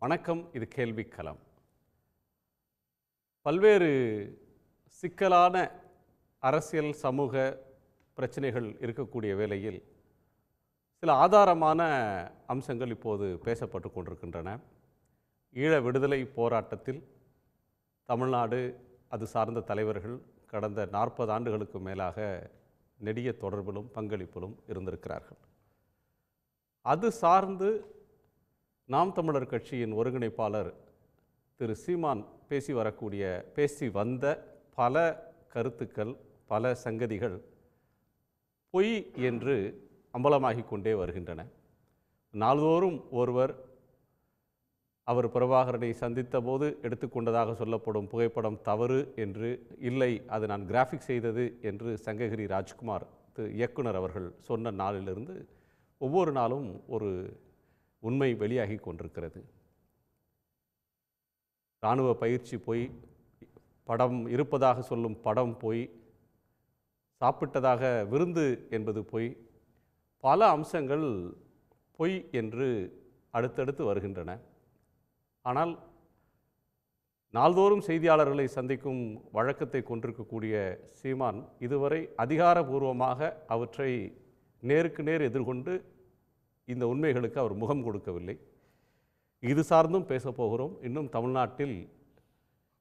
வணக்கம். இது கேள்விக்களம். பல்வேறு சிக்கலான அரசியல் சமூக பிரச்சனைகள் இருக்கக்கூடிய வேளையில் சில ஆதாரமான அம்சங்கள் இப்போது பேசப்பட்டு கொண்டிருக்கின்றன. ஈழ விடுதலை போராட்டத்தில் தமிழ்நாடு அது சார்ந்த தலைவர்கள் கடந்த 40 ஆண்டுகளுக்கு மேலாக நெடிய தொடர்பிலும் பங்களிப்பிலும் இருந்திருக்கிறார்கள். அது சார்ந்து நாம் தமிழர் கட்சியின் ஒருங்கிணைப்பாளர் திரு சீமான் பேசி வந்த பல கருத்துக்கள், பல சங்கதிகள் பொய் என்று அம்பலமாகிக் கொண்டே வருகின்றன. நாள்தோறும் ஒருவர் அவர் பிரபாகரனை சந்தித்த போது எடுத்துக்கொண்டதாக சொல்லப்படும் புகைப்படம் தவறு என்று, இல்லை அது நான் கிராஃபிக் செய்தது என்று சங்ககிரி ராஜ்குமார் இயக்குனர் அவர்கள் சொன்ன நாளிலிருந்து ஒவ்வொரு நாளும் ஒரு உண்மை வெளியாகி கொண்டிருக்கிறது. இராணுவ பயிற்சி போய், படம் இருப்பதாக சொல்லும் படம் போய், சாப்பிட்டதாக விருந்து என்பது போய், பல அம்சங்கள் பொய் என்று அடுத்தடுத்து வருகின்றன. ஆனால் நாள்தோறும் செய்தியாளர்களை சந்திக்கும் வழக்கத்தை கொண்டிருக்கக்கூடிய சீமான் இதுவரை அதிகாரபூர்வமாக அவற்றை நேருக்கு நேர் எதிர்கொண்டு இந்த உண்மைகளுக்கு அவர் முகம் கொடுக்கவில்லை. இது சார்ந்தும் பேசப்போகிறோம். இன்னும் தமிழ்நாட்டில்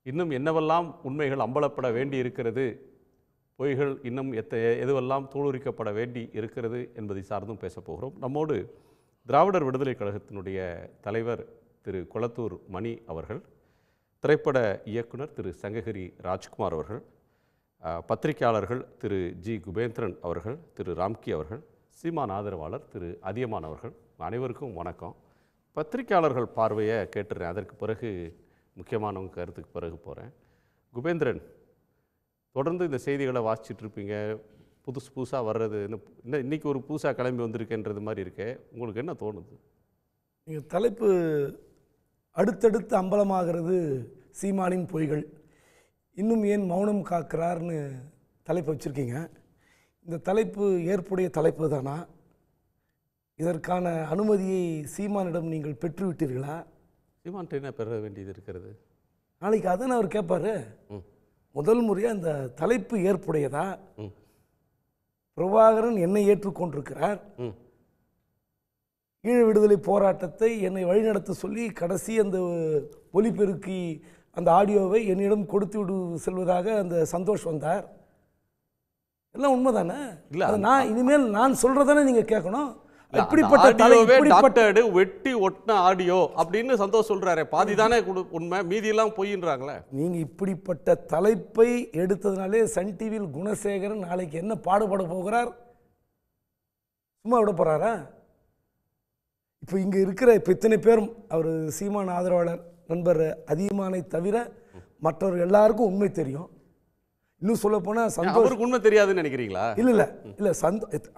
இன்னும் என்னவெல்லாம் உண்மைகள் அம்பலப்பட வேண்டி இருக்கிறது, பொய்கள் இன்னும் எதுவெல்லாம் தூளுரிக்கப்பட வேண்டி இருக்கிறது என்பதை சார்ந்தும் பேசப்போகிறோம். நம்மோடு திராவிடர் விடுதலை கழகத்தினுடைய தலைவர் திரு கொளத்தூர் மணி அவர்கள், திரைப்பட இயக்குனர் திரு சங்ககிரி ராஜ்குமார் அவர்கள், பத்திரிகையாளர்கள் திரு ஜி குபேந்திரன் அவர்கள், திரு ராம்கி அவர்கள், சீமான் ஆதரவாளர் திரு அதியமான் அவர்கள், அனைவருக்கும் வணக்கம். பத்திரிகையாளர்கள் பார்வையை கேட்டுறேன், அதற்கு பிறகு முக்கியமானவங்க கருத்துக்கு பிறகு போகிறேன். குபேந்திரன், தொடர்ந்து இந்த செய்திகளை வாசிச்சுட்டு இருப்பீங்க, புதுசாக வர்றது இன்றைக்கி ஒரு புதுசாக கிளம்பி வந்திருக்கேன்றது மாதிரி இருக்கே, உங்களுக்கு என்ன தோணுது? நீங்கள் தலைப்பு அடுத்தடுத்து அம்பலமாகிறது சீமானின் பொய்கள், இன்னும் ஏன் மௌனம் காக்கிறார்னு தலைப்பு வச்சுருக்கீங்க. இந்த தலைப்பு ஏற்புடைய தலைப்பு தானா? இதற்கான அனுமதியை சீமானிடம் நீங்கள் பெற்றுவிட்டீர்களா? சீமான் என்ன பெற வேண்டியது இருக்கிறது? நாளைக்கு அதான் அவர் கேட்பார். முதல் முறையாக இந்த தலைப்பு ஏற்புடையதா? பிரபாகரன் என்னை ஏற்றுக்கொண்டிருக்கிறார், ஈழ விடுதலை போராட்டத்தை என்னை வழிநடத்த சொல்லி கடைசி அந்த ஒலிபெருக்கி அந்த ஆடியோவை என்னிடம் கொடுத்து விடு செல்வதாக அந்த சந்தோஷ் வந்தார். எல்லாம் உண்மைதானே? இல்லை, நான் இனிமேல் நான் சொல்றதானே நீங்க கேட்கணும். வெட்டி ஒட்டின ஆடியோ அப்படின்னு சந்தோஷ் சொல்றாரு, பாதிதானே உண்மை, மீதியெல்லாம் பொய்ன்றாங்களே. நீங்க இப்படிப்பட்ட தலைப்பை எடுத்ததுனாலே சன் டிவியில் குணசேகரன் நாளைக்கு என்ன பாடுபட போகிறார்? சும்மா விட போறாரா? இப்போ இங்க இருக்கிற இத்தனை பேரும் அவர் சீமான் ஆதரவாளர் நண்பர் அதியமானை தவிர மற்றவர்கள் எல்லாருக்கும் உண்மை தெரியும். இன்னும் சொல்ல போனால் சந்தோஷ் உண்மை தெரியாதுன்னு நினைக்கிறீங்களா? இல்லை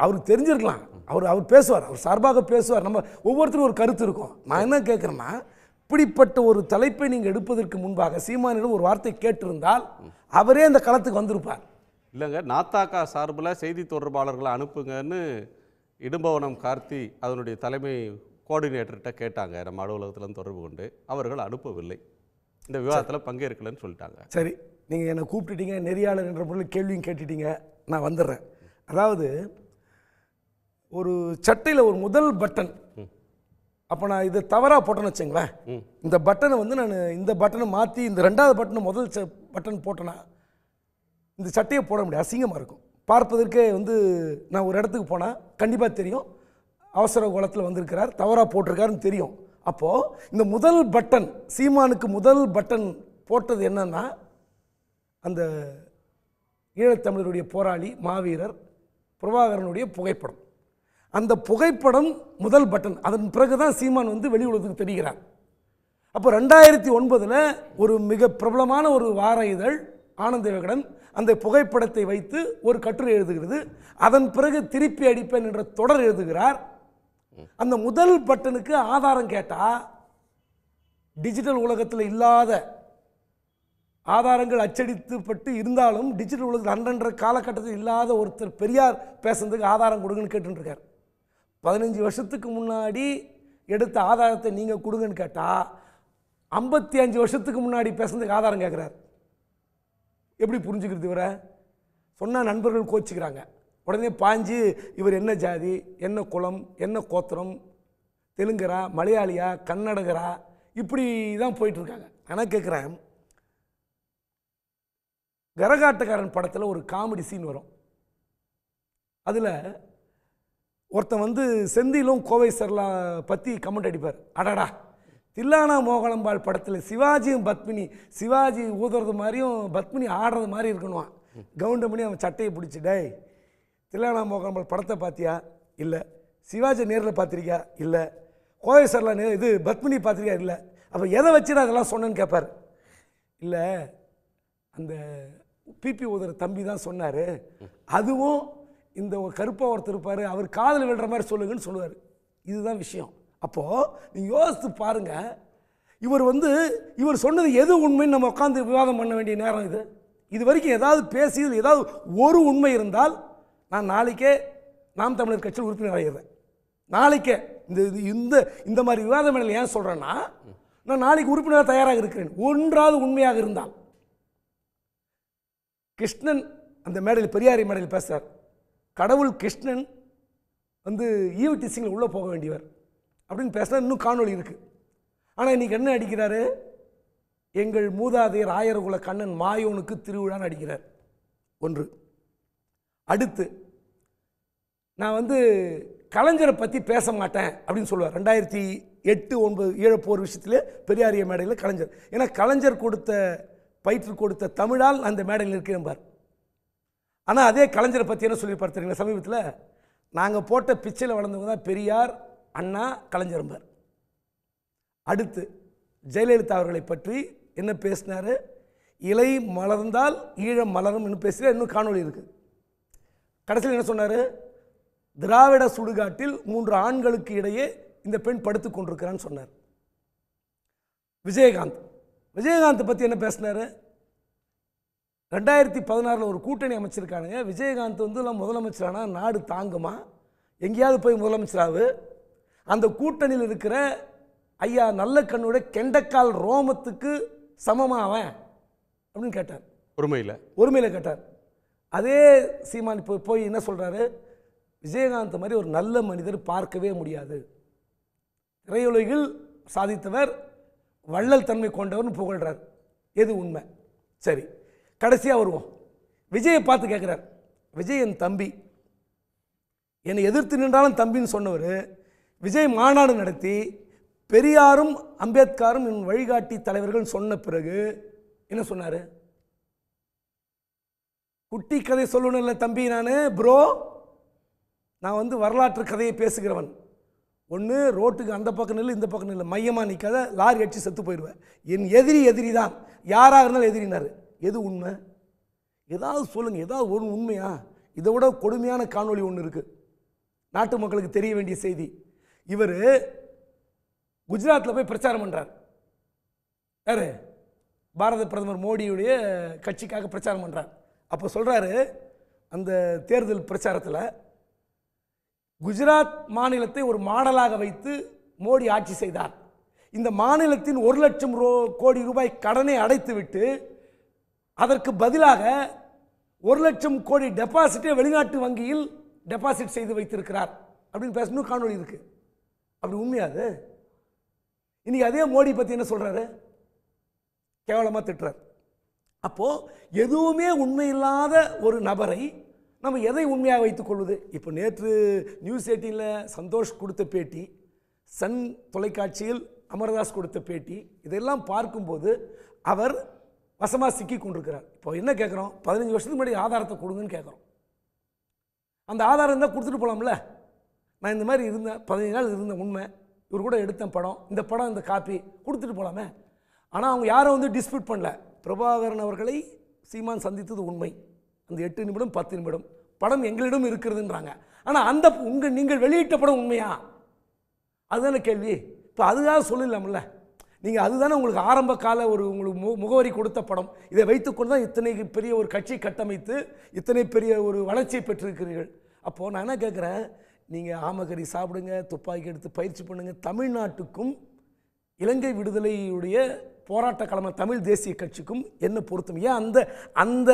அவருக்கு தெரிஞ்சிருக்கலாம். அவர் பேசுவார், அவர் சார்பாக பேசுவார். நம்ம ஒவ்வொருத்தரும் ஒரு கருத்து இருக்கும். நான் என்ன கேட்குறேன்னா, இப்படிப்பட்ட ஒரு தலைப்பை நீங்கள் எடுப்பதற்கு முன்பாக சீமானிடம் ஒரு வார்த்தை கேட்டிருந்தால் அவரே அந்த களத்துக்கு வந்திருப்பார். இல்லைங்க, நாத்தாக்கா சார்பில் செய்தி தொடர்பாளர்களை அனுப்புங்கன்னு இடும்பவனம் கார்த்தி அதனுடைய தலைமை கோஆர்டினேட்டர்கிட்ட கேட்டாங்க. நம்ம அலுவலகத்தில் தொடர்பு கொண்டு அவர்கள் அனுப்பவில்லை, இந்த விவாதத்தில் பங்கேற்கலன்னு சொல்லிட்டாங்க. சரி, நீங்கள் என்னை கூப்பிட்டுட்டீங்க, நெறியாளர் என்ற பொருள் கேள்வியும் கேட்டுட்டீங்க, நான் வந்துடுறேன். அதாவது ஒரு சட்டையில் ஒரு முதல் பட்டன், அப்போ நான் இதை தவறாக போட்டேன்னு வச்சுங்களேன், இந்த பட்டனை நான் இந்த பட்டனை மாற்றி இந்த 2வது பட்டனை முதல் பட்டன் போட்டேன்னா இந்த சட்டையை போட முடியாது, அசிங்கமாக இருக்கும். பார்ப்பதற்கே நான் ஒரு இடத்துக்கு போனால் கண்டிப்பாக தெரியும் அவசர கோலத்தில் வந்திருக்கிறார், தவறாக போட்டிருக்காருன்னு தெரியும். அப்போது இந்த முதல் பட்டன், சீமானுக்கு முதல் பட்டன் போட்டது என்னன்னா, அந்த ஈழத்தமிழருடைய போராளி மாவீரர் பிரபாகரனுடைய புகைப்படம். அந்த புகைப்படம் முதல் பட்டன். அதன் பிறகுதான் சீமான் வெளி உலகத்துக்கு தெரிகிறார். அப்போ 2009 ஒரு மிக பிரபலமான ஒரு வார இதழ் ஆனந்த விகடன் அந்த புகைப்படத்தை வைத்து ஒரு கட்டுரை எழுதுகிறது. அதன் பிறகு திருப்பி அடிப்பேன் என்ற தொடர் எழுதுகிறார். அந்த முதல் பட்டனுக்கு ஆதாரம் கேட்டால் டிஜிட்டல் உலகத்தில் இல்லாத ஆதாரங்கள் அச்சடித்துப்பட்டு இருந்தாலும் டிஜிட்டல் உலகத்தில் அன்றன்ற காலகட்டத்தில் இல்லாத ஒருத்தர் பெரியார் பேசுறதுக்கு ஆதாரம் கொடுங்கன்னு கேட்டுருக்கார். 15 வருஷத்துக்கு முன்னாடி எடுத்த ஆதாரத்தை நீங்கள் கொடுங்கன்னு கேட்டால் 55 வருஷத்துக்கு முன்னாடி பேசுனதுக்கு ஆதாரம் கேட்குறாரு. எப்படி புரிஞ்சுக்கிறது இவரை? சொன்னால் நண்பர்கள் கோச்சிக்கிறாங்க. உடனே பாஞ்சு இவர் என்ன ஜாதி, என்ன குலம், என்ன கோத்திரம், தெலுங்கரா, மலையாளியா, கன்னடகரா, இப்படி தான் போயிட்டுருக்காங்க. ஆனால் கேட்குறேன், கரகாட்டக்காரன் படத்தில் ஒரு காமெடி சீன் வரும். அதில் ஒருத்தன் செந்திலும் கோவை சரலா பற்றி கமெண்ட் அடிப்பார். அடடா, தில்லானா மோகனம்பாள் படத்தில் சிவாஜியும் பத்மினி, சிவாஜி ஊதுறது மாதிரியும் பத்மினி ஆடுறது மாதிரி இருக்கணுவான். கவுண்டம் பண்ணி அவன் சட்டையை பிடிச்சி, டேய் தில்லானா மோகனம்பாள் படத்தை பார்த்தியா? இல்லை. சிவாஜி நேரில் பார்த்துருக்கியா? இல்லை. கோவை சரலா இது பத்மினி பார்த்துருக்கியா? இல்லை. அப்போ எதை வச்சுட்டு அதெல்லாம் சொன்னேன்னு கேட்பார். இல்லை, அந்த பிபி ஊதுற தம்பி தான் சொன்னார், அதுவும் இந்த கருப்பாக ஒருத்தர் இருப்பார், அவர் காதல் விழுற மாதிரி சொல்லுங்கன்னு சொல்லுவார். இதுதான் விஷயம். அப்போது நீங்கள் யோசித்து பாருங்கள், இவர் சொன்னது எது உண்மைன்னு நம்ம உட்காந்து விவாதம் பண்ண வேண்டிய நேரம் இது. இது வரைக்கும் ஏதாவது பேசி ஏதாவது ஒரு உண்மை இருந்தால் நான் நாளைக்கே நாம் தமிழர் கட்சியில் உறுப்பினர் ஆகிடுறேன். நாளைக்கே இந்த மாதிரி விவாதம் மேலே ஏன் சொல்கிறேன்னா, நான் நாளைக்கு உறுப்பினராக தயாராக இருக்கிறேன். ஒன்றாவது உண்மையாக இருந்தால். கிருஷ்ணன் அந்த மேடையில், பெரியாரி மேடையில் பேசுகிறார். கடவுள் கிருஷ்ணன் ஈவு டீசிங்கில் உள்ளே போக வேண்டியவர் அப்படின்னு பேசினா இன்னும் காணொலி இருக்குது. ஆனால் இன்றைக்கி என்ன அடிக்கிறாரு? எங்கள் மூதாதையர் ஆயர்குல கண்ணன் மாயோனுக்கு திருவிழான்னு அடிக்கிறார். ஒன்று. அடுத்து, நான் கலைஞரை பற்றி பேச மாட்டேன் அப்படின்னு சொல்லுவார். 2008, 9, 7 போர் விஷயத்தில் பெரியாரிய மேடையில் கலைஞர், ஏன்னா கலைஞர் பயிற்று கொடுத்த தமிழால் அந்த மேடையில் இருக்கிறேன் பார். ஆனால் அதே கலைஞரை பற்றி என்ன சொல்லி பார்த்துருங்க சமீபத்தில், நாங்கள் போட்ட பிச்சையில் வளர்ந்தவங்க தான் பெரியார், அண்ணா, கலைஞர்பார். அடுத்து ஜெயலலிதா அவர்களை பற்றி என்ன பேசினார்? இலை மலர்ந்தால் ஈழம் மலரும் பேசுகிற இன்னும் காணொலி இருக்குது. கடைசியில் என்ன சொன்னார்? திராவிட சுடுகாட்டில் 3 ஆண்களுக்கு இடையே இந்த பெண் படுத்து கொண்டிருக்கிறான்னு சொன்னார். விஜயகாந்த் பற்றி என்ன பேசினார்? 2016 ஒரு கூட்டணி அமைச்சிருக்கானுங்க. விஜயகாந்த் முதலமைச்சரானா நாடு தாங்குமா? எங்கேயாவது போய் முதலமைச்சராகு? அந்த கூட்டணியில் இருக்கிற ஐயா நல்ல கண்ணோட கெண்டக்கால் ரோமத்துக்கு சமமாவன் அப்படின்னு கேட்டார். ஒருமையில் கேட்டார். அதே சீமான் போய் என்ன சொல்கிறாரு? விஜயகாந்த் மாதிரி ஒரு நல்ல மனிதர் பார்க்கவே முடியாது, திரையுலகில் சாதித்தவர், வள்ளல் தன்மை கொண்டவர்னு புகழ்கிறார். எது உண்மை? சரி, கடைசியாக வருவோம். விஜயை பார்த்து கேட்குறார். விஜய் என் தம்பி, என்னை எதிர்த்து நின்றாலும் தம்பின்னு சொன்னவர் விஜய் மாநாடு நடத்தி பெரியாரும் அம்பேத்கரும் என் வழிகாட்டி தலைவர்கள் சொன்ன பிறகு என்ன சொன்னார்? குட்டி கதை சொல்லணும் இல்லை தம்பி, நான் வரலாற்று கதையை பேசுகிறவன். ஒன்று ரோட்டுக்கு அந்த பக்கம் நில்லு, இந்த பக்கம் நில்லு, மையமாக நிற்காத, லாரி அடிச்சு செத்து போயிடுவேன். என் எதிரி தான், யாராக இருந்தாலும் எதிரினார். எது உண்மை? ஏதாவது சொல்லுங்கள், ஏதாவது ஒரு உண்மையா? இதை விட கொடுமையான காணொலி ஒன்று இருக்குது, நாட்டு மக்களுக்கு தெரிய வேண்டிய செய்தி. இவர் குஜராத்தில் போய் பிரச்சாரம் பண்ணுறார். யார்? பாரத பிரதமர் மோடியுடைய கட்சிக்காக பிரச்சாரம் பண்ணுறார். அப்போ சொல்கிறாரு, அந்த தேர்தல் பிரச்சாரத்தில் குஜராத் மாநிலத்தை ஒரு மாடலாக வைத்து மோடி ஆட்சி செய்தார். இந்த மாநிலத்தின் 1 லட்சம் கோடி ரூபாய் கடனை அடைத்துவிட்டு அதற்கு பதிலாக 1 லட்சம் கோடி டெபாசிட்டை வெளிநாட்டு வங்கியில் டெபாசிட் செய்து வைத்திருக்கிறார் அப்படின்னு பேசணும். காணொலி இருக்கு. அப்படி உண்மையாது? இன்னைக்கு அதே மோடி பற்றி என்ன சொல்றாரு? கேவலமாக திட்டுறார். அப்போ எதுவுமே உண்மையில்லாத ஒரு நபரை நம்ம எதை உண்மையாக வைத்துக் கொள்வது? இப்போ நேற்று நியூஸ் 18 சந்தோஷ் கொடுத்த பேட்டி, சன் தொலைக்காட்சியில் அமர்தாஸ் கொடுத்த பேட்டி, இதெல்லாம் பார்க்கும்போது அவர் வசமாக சிக்கி கொண்டிருக்கிறார். இப்போ என்ன கேட்குறோம்? 15 வருஷத்துக்கு முன்னாடி ஆதாரத்தை கொடுங்கன்னு கேட்குறோம். அந்த ஆதாரம் இருந்தால் கொடுத்துட்டு போகலாம்ல. நான் இந்த மாதிரி இருந்தேன், 15 நாள் இருந்த உண்மை, இவர் கூட எடுத்த படம், இந்த படம், இந்த காப்பி கொடுத்துட்டு போகலாமே. ஆனால் அவங்க யாரும் டிஸ்பியூட் பண்ணல. பிரபாகரன் அவர்களை சீமான் சந்தித்தது உண்மை. அந்த 8 நிமிடம் 10 நிமிடம் படம் எங்களிடம் இருக்கிறதுன்றாங்க. ஆனால் அந்த நீங்கள் வெளியிட்ட படம் உண்மையா? அதுதானே கேள்வி. இப்போ அதுதான் சொல்லலாம்ல. நீங்கள் அதுதானே உங்களுக்கு ஆரம்ப கால உங்களுக்கு முகவரி கொடுத்த படம். இதை வைத்துக்கொண்டு தான் இத்தனை பெரிய ஒரு கட்சி கட்டமைத்து இத்தனை பெரிய ஒரு வளர்ச்சியை பெற்றிருக்கிறீர்கள். அப்போது நான் என்ன கேட்குறேன், நீங்கள் ஆமகரி சாப்பிடுங்க, துப்பாக்கி எடுத்து பயிற்சி பண்ணுங்கள். தமிழ்நாட்டுக்கும் இலங்கை விடுதலையுடைய போராட்ட களம தமிழ் தேசிய கட்சிக்கும் என்ன பொருத்தம்? ஏன் அந்த அந்த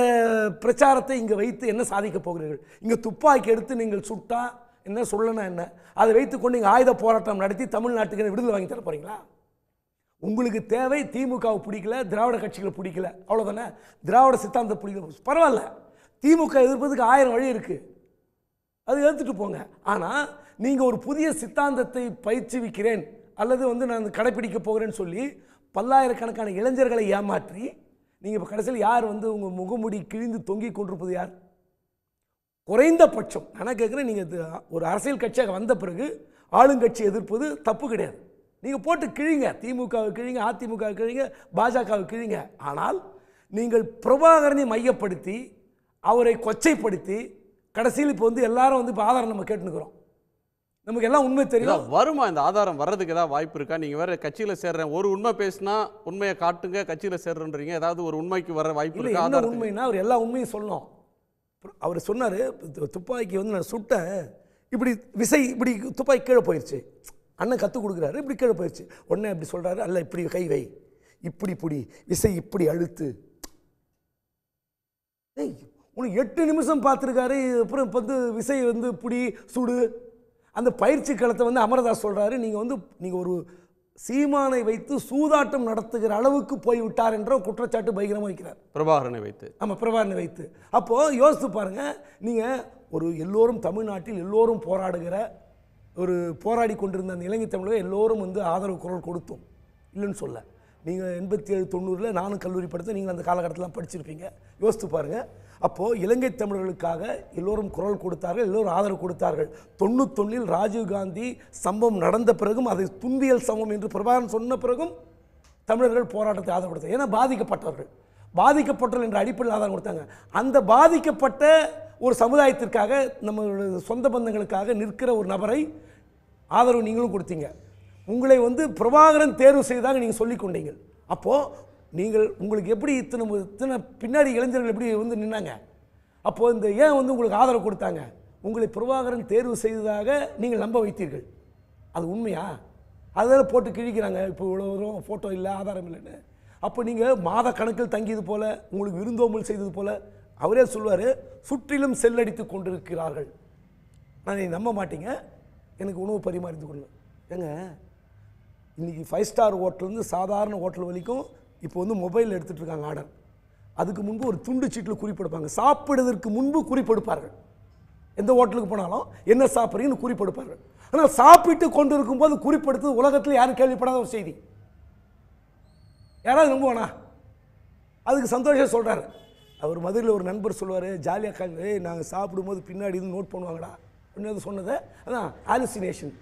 பிரச்சாரத்தை இங்கே வைத்து என்ன சாதிக்க போகிறீர்கள்? இங்கே துப்பாக்கி எடுத்து நீங்கள் சுட்டா என்ன, சொல்லனா என்ன, அதை வைத்துக்கொண்டு நீங்கள் ஆயுத போராட்டம் நடத்தி தமிழ்நாட்டுக்கு விடுதலை வாங்கி தர போகிறீங்களா? உங்களுக்கு தேவை திமுகவை பிடிக்கல, திராவிட கட்சிகளை பிடிக்கல, அவ்வளோதானே. திராவிட சித்தாந்தத்தை பிடிக்கல, பரவாயில்ல. திமுக எதிர்ப்பதுக்கு 1000 வழி இருக்குது, அது எடுத்துகிட்டு போங்க. ஆனால் நீங்கள் ஒரு புதிய சித்தாந்தத்தை பயிற்சிவிக்கிறேன் அல்லது நான் கடைப்பிடிக்க போகிறேன்னு சொல்லி பல்லாயிரக்கணக்கான இளைஞர்களை ஏமாற்றி நீங்கள் இப்போ கடைசியில் யார் உங்கள் முகமுடி கிழிந்து தொங்கி கொண்டிருப்பது யார்? குறைந்தபட்சம் நான் கேட்குறேன், நீங்கள் ஒரு அரசியல் கட்சியாக வந்த பிறகு ஆளுங்கட்சி எதிர்ப்பது தப்பு கிடையாது. நீங்கள் போட்டு கிழிங்க, திமுகவை கிழிங்க, அதிமுக கிழிங்க, பாஜகவை கிழிங்க. ஆனால் நீங்கள் பிரபாகரனை மையப்படுத்தி அவரை கொச்சைப்படுத்தி கடைசியில் இப்போ எல்லாரும் இப்போ ஆதாரம் நம்ம கேட்டுக்கிறோம். நமக்கு எல்லாம் உண்மை தெரியும். வருமா இந்த ஆதாரம் வர்றதுக்கு ஏதாவது வாய்ப்பு இருக்கா? நீங்கள் வேற கட்சியில் சேர்றேன், ஒரு உண்மை பேசினா உண்மையை காட்டுங்க, கட்சியில் சேர்றன்றீங்க, ஏதாவது ஒரு உண்மைக்கு வர வாய்ப்பு இல்லை? என்ன உண்மைன்னா அவர் எல்லா உண்மையும் சொல்லணும். அவர் சொன்னார், துப்பாக்கி நான் சுட்டேன், இப்படி விசை இப்படி துப்பாக்கி கீழே போயிடுச்சு, அண்ணன் கற்றுக் கொடுக்குறாரு, இப்படி கீழே போயிடுச்சு. உடனே இப்படி சொல்கிறாரு, அல்ல இப்படி கை வை, இப்படி பிடி, விசை இப்படி அழுத்து. உனக்கு 8 நிமிஷம் பார்த்துருக்காரு, அப்புறம் விசை பிடி சுடு. அந்த பயிற்சி களத்தை அமரதாஸ் சொல்கிறாரு, நீங்கள் ஒரு சீமானை வைத்து சூதாட்டம் நடத்துகிற அளவுக்கு போய்விட்டார் என்ற குற்றச்சாட்டு பகிரமாக வைக்கிறார். பிரபாகரனை வைத்து. ஆமாம், பிரபாகரனை வைத்து. அப்போது யோசித்து பாருங்கள், நீங்கள் ஒரு எல்லோரும் தமிழ்நாட்டில் எல்லோரும் போராடுகிற ஒரு போராடி கொண்டிருந்த அந்த இலங்கை தமிழர்கள் எல்லோரும் ஆதரவு குரல் கொடுத்தோம், இல்லைன்னு சொல்ல. நீங்கள் 87, 90 நானும் கல்லூரி படித்து, நீங்கள் அந்த காலகட்டத்தில் படிச்சிருப்பீங்க. யோசித்து பாருங்கள். அப்போது இலங்கை தமிழர்களுக்காக எல்லோரும் குரல் கொடுத்தார்கள், எல்லோரும் ஆதரவு கொடுத்தார்கள். 91 ராஜீவ்காந்தி சம்பவம் நடந்த பிறகும் அதை துன்பியல் சம்பவம் என்று பிரபாகரன் சொன்ன பிறகும் தமிழர்கள் போராட்டத்தை ஆதரவு கொடுத்தாங்க. ஏன்னா பாதிக்கப்பட்டவர்கள் என்ற அடிப்படையில் ஆதரவு கொடுத்தாங்க. அந்த பாதிக்கப்பட்ட ஒரு சமுதாயத்திற்காக, நம்மளுடைய சொந்த பந்தங்களுக்காக நிற்கிற ஒரு நபரை ஆதரவு நீங்களும் கொடுத்தீங்க. உங்களை பிரபாகரன் தேர்வு செய்தாக நீங்கள் சொல்லிக் கொண்டீங்க. அப்போது உங்களுக்கு எப்படி இத்தனை பின்னாடி இளைஞர்கள் எப்படி நின்னாங்க? அப்போது ஏன் உங்களுக்கு ஆதரவு கொடுத்தாங்க? உங்களை பிரபாகரன் தேர்வு செய்ததாக நீங்கள் நம்ப வைத்தீர்கள். அது உண்மையா? அதில் போட்டு கிழிக்கிறாங்க, இப்போ இவ்வளோ வரும் ஃபோட்டோ இல்லை, ஆதாரம் இல்லைன்னு. அப்போ நீங்கள் மாத கணக்கில் தங்கியது போல், உங்களுக்கு விருந்தோம்பல் செய்தது போல், அவரே சொல்வார், சுற்றிலும் செல்லடித்து கொண்டிருக்கிறார்கள். நான் நீ நம்ப மாட்டீங்க, எனக்கு உணவு பரிமாறித்து கொள்ளு. ஏங்க, இன்றைக்கி 5 ஸ்டார் ஹோட்டலேருந்து சாதாரண ஹோட்டல் வரைக்கும் இப்போ மொபைல் எடுத்துகிட்டு இருக்காங்க ஆர்டர். அதுக்கு முன்பு ஒரு துண்டு சீட்டில் குறிப்பெடுப்பாங்க. சாப்பிடுவதற்கு முன்பு குறிப்பெடுப்பார்கள். எந்த ஹோட்டலுக்கு போனாலும் என்ன சாப்பிட்றீங்கன்னு குறிப்பெடுப்பார்கள். ஆனால் சாப்பிட்டு கொண்டு இருக்கும்போது குறிப்பெடுத்து உலகத்தில் யாரும் கேள்விப்படாத ஒரு செய்தி. யாராவது நம்புவானா? அதுக்கு சந்தோஷம் சொல்கிறார். அவர் மதுரையில் ஒரு நண்பர் சொல்லுவார், ஜாலியாக நாங்கள் சாப்பிடும்போது பின்னாடி நோட் பண்ணுவாங்கடா அப்படின்னு சொன்னதை. அதான் ஹாலுசினேஷன்.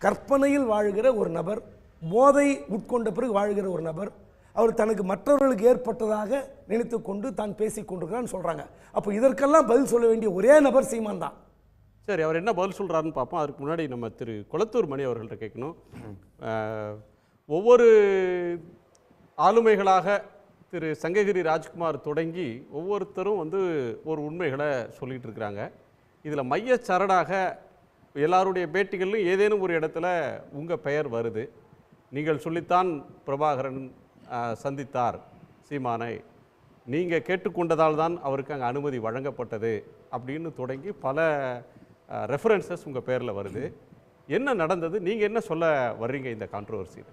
கற்பனையில் வாழ்கிற ஒரு நபர், போதை உட்கொண்ட பிறகு வாழ்கிற ஒரு நபர், அவர் தனக்கு மற்றவர்களுக்கு ஏற்பட்டதாக நினைத்து கொண்டு தான் பேசி கொண்டிருக்கிறான்னு சொல்கிறாங்க. அப்போ இதற்கெல்லாம் பதில் சொல்ல வேண்டிய ஒரே நபர் சீமான் தான். சரி, அவர் என்ன பதில் சொல்கிறாருன்னு பார்ப்போம். அதுக்கு முன்னாடி நம்ம திரு குளத்தூர் மணி அவர்கள்ட்ட கேட்கணும். ஒவ்வொரு ஆளுமைகளாக திரு சங்ககிரி ராஜ்குமார் தொடங்கி ஒவ்வொருத்தரும் ஒரு உண்மைகளை சொல்லிகிட்டு இருக்கிறாங்க. இதில் மையச்சரடாக எல்லாருடைய பேட்டிகளிலும் ஏதேனும் ஒரு இடத்துல உங்கள் பெயர் வருது. நீங்கள் சொல்லித்தான் பிரபாகரன் சந்தித்தார் சீமானை, நீங்கள் கேட்டுக்கொண்டதால் தான் அவருக்கு அங்கே அனுமதி வழங்கப்பட்டது அப்படின்னு தொடங்கி பல ரெஃபரன்சஸ் உங்கள் பேரில் வருது. என்ன நடந்தது? நீங்கள் என்ன சொல்ல வர்றீங்க இந்த கான்ட்ரோவர்சியில்?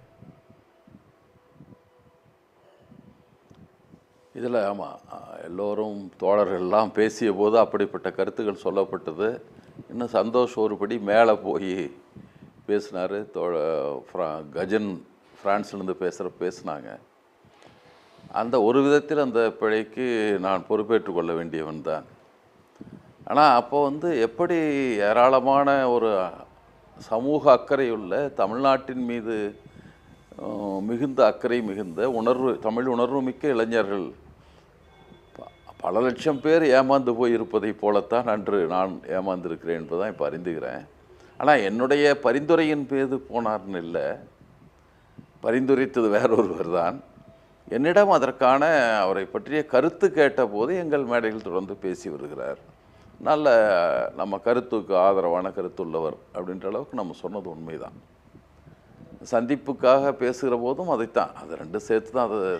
இதில் ஆமாம், எல்லோரும் தோழர்கள்லாம் பேசிய போது அப்படிப்பட்ட கருத்துக்கள் சொல்லப்பட்டது. இன்னும் சந்தோஷ் ஒருபடி மேலே போய் பேசினார். கஜன் ஃப்ரான்ஸ்லேருந்து பேசினாங்க. அந்த ஒரு விதத்தில் அந்த பிழைக்கு நான் பொறுப்பேற்று கொள்ள வேண்டியவன் தான். ஆனால் அப்போ எப்படி ஏராளமான ஒரு சமூக அக்கறையுள்ள, தமிழ்நாட்டின் மீது மிகுந்த அக்கறை மிகுந்த தமிழ் உணர்வு மிக்க இளைஞர்கள் பல லட்சம் பேர் ஏமாந்து போய் இருப்பதை போலத்தான் அன்று நான் ஏமாந்திருக்கிறேன் என்பதுதான் இப்போ அறிந்துக்கிறேன். ஆனால் என்னுடைய பரிந்துரையின் மீது போனார்னு இல்லை, பரிந்துரைத்தது வேறொருவர் தான். என்னிடம் அதற்கான அவரை பற்றிய கருத்து கேட்டபோது எங்கள் மேடையில் தொடர்ந்து பேசி வருகிறார். நல்ல நம்ம கருத்துக்கு ஆதரவான கருத்துள்ளவர் அப்படின்ற அளவுக்கு நம்ம சொன்னது உண்மைதான். சந்திப்புக்காக பேசுகிற போதும் அதைத்தான், அது ரெண்டும் சேர்த்து தான் அதை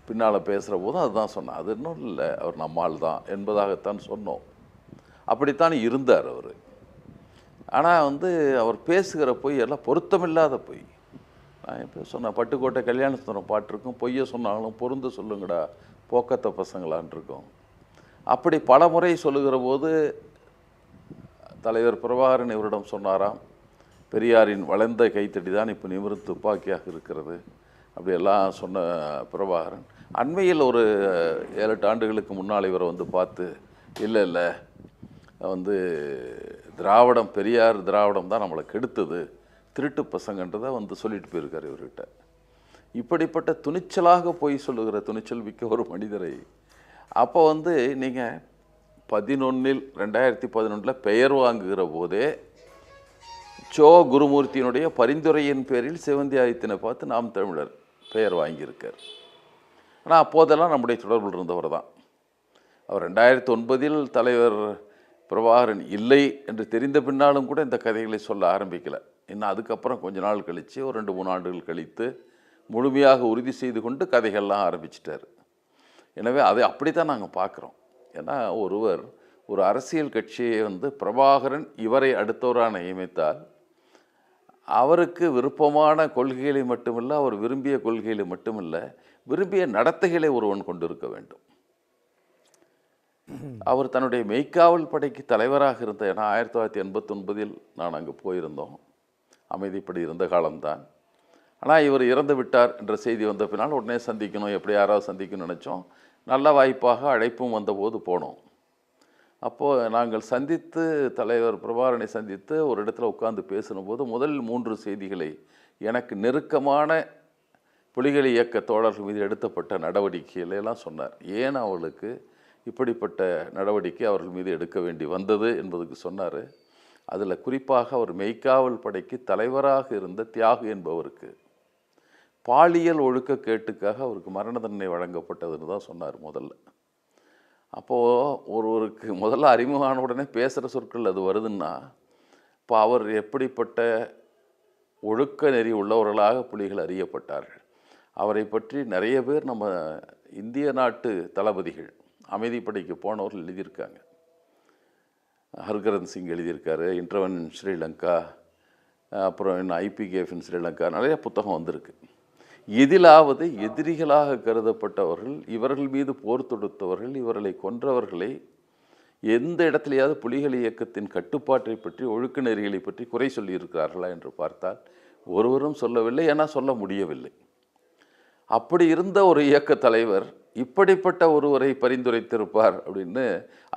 பின்னால் பேசுகிற போதும் அதுதான் சொன்னேன். அது இன்னும் இல்லை, அவர் நம்மால் தான் என்பதாகத்தான் சொன்னோம். அப்படித்தான் இருந்தார் அவர். ஆனால் அவர் பேசுகிற பொய் எல்லாம் பொருத்தமில்லாத பொய். நான் இப்போ சொன்னேன், பட்டுக்கோட்டை கல்யாணசுந்தரம் பாட்டு இருக்கும், பொய்யை சொன்னாலும் பொருந்த சொல்லுங்கடா போக்கத்த பசங்களான் இருக்கும். அப்படி பல முறை சொல்லுகிற போது தலைவர் பிரபாகரன் இவரிடம் சொன்னாராம், பெரியாரின் வளைந்த கைத்தடி தான் இப்போ நிமிர்ந்து துப்பாக்கியாக இருக்கிறது. அப்படியெல்லாம் சொன்ன பிரபாகரன் அண்மையில் ஒரு 7-8 ஆண்டுகளுக்கு முன்னால் இவரை பார்த்து, இல்லை திராவிடம், பெரியார் திராவிடம் தான் நம்மளை கெடுத்தது, திருட்டு பசங்கன்றதை சொல்லிட்டு போயிருக்கார் இவர்கிட்ட. இப்படிப்பட்ட துணிச்சலாக போய் சொல்லுகிற துணிச்சல் மிக்க ஒரு மனிதரை அப்போ நீங்கள் 2011 பெயர் வாங்குகிற போதே சோ குருமூர்த்தியினுடைய பரிந்துரையின் பேரில் சிவந்தி ஆதித்தனை பார்த்து நாம் தமிழர் பெயர் வாங்கியிருக்கார். ஆனால் அப்போதெல்லாம் நம்முடைய தொடர்பில் இருந்தவர் தான். அவர் 2009 தலைவர் பிரபாகரன் இல்லை என்று தெரிந்த பின்னாலும் கூட இந்த கதைகளை சொல்ல ஆரம்பிக்கலை. இன்னும் அதுக்கப்புறம் கொஞ்ச நாள் கழித்து, ஒரு 2-3 ஆண்டுகள் கழித்து முழுமையாக உறுதி செய்து கொண்டு கதைகள்லாம் ஆரம்பிச்சிட்டார். எனவே அதை அப்படி தான் நாங்கள் பார்க்குறோம். ஏன்னா ஒருவர் ஒரு அரசியல் கட்சியை பிரபாகரன் இவரை அடுத்தவராக நியமித்தால் அவருக்கு விருப்பமான கொள்கைகளை மட்டுமில்லை, அவர் விரும்பிய கொள்கைகளை மட்டுமில்லை, விரும்பிய நடத்தைகளை ஒருவன் கொண்டிருக்க வேண்டும். அவர் தன்னுடைய மெய்க்காவல் படைக்கு தலைவராக இருந்த, ஏன்னா 1989 நான் அங்கே போயிருந்தோம், அமைதிப்படி இருந்த காலம்தான். ஆனால் இவர் இறந்து விட்டார் என்ற செய்தி வந்த பின்னால் உடனே சந்திக்கணும், எப்படி யாராவது சந்திக்கணும்னு நினச்சோம். நல்ல வாய்ப்பாக அழைப்பும் வந்தபோது போனோம். அப்போது நாங்கள் சந்தித்து, தலைவர் பிரபாகரனை சந்தித்து ஒரு இடத்துல உட்கார்ந்து பேசினபோது முதல் 3 செய்திகளை எனக்கு நெருக்கமான புலிகள் இயக்க தோழர்கள் மீது எடுத்தப்பட்ட நடவடிக்கைகளெல்லாம் சொன்னார். ஏன் அவர்களுக்கு இப்படிப்பட்ட நடவடிக்கை அவர்கள் மீது எடுக்க வேண்டி வந்தது என்பதுக்கு சொன்னார். அதில் குறிப்பாக அவர் மெய்க்காவல் படைக்கு தலைவராக இருந்த தியாகு என்பவருக்கு பாலியல் ஒழுக்க கேட்டுக்காக அவருக்கு மரண தண்டனை வழங்கப்பட்டதுன்னு தான் சொன்னார் முதல்ல. அப்போது ஒருவருக்கு முதல்ல அறிமுகமான உடனே பேசுகிற சொற்கள் அது வருதுன்னா, இப்போ அவர் எப்படிப்பட்ட ஒழுக்க நெறி உள்ளவர்களாக புலிகள் அறியப்பட்டார்கள். அவரை பற்றி நிறைய பேர் நம்ம இந்திய நாட்டு தளபதிகள், அமைதிப்படைக்கு போனவர்கள் எழுதியிருக்காங்க. ஹர்கரன் சிங் எழுதியிருக்காரு, இன்டர்வன் ஸ்ரீலங்கா, அப்புறம் இன்னும் IPKF இன் ஸ்ரீலங்கா, நிறைய புத்தகம் வந்திருக்கு. எதிலாவது எதிரிகளாக கருதப்பட்டவர்கள், இவர்கள் மீது போர் தொடுத்தவர்கள், இவர்களை கொன்றவர்களை எந்த இடத்துலையாவது புலிகள் இயக்கத்தின் கட்டுப்பாட்டை பற்றி, ஒழுக்க நெறிகளை பற்றி குறை சொல்லியிருக்கிறார்களா என்று பார்த்தால் ஒருவரும் சொல்லவில்லை. ஏன்னா சொல்ல முடியவில்லை. அப்படி இருந்த ஒரு இயக்க தலைவர் இப்படிப்பட்ட ஒருவரை பரிந்துரைத்திருப்பார் அப்படின்னு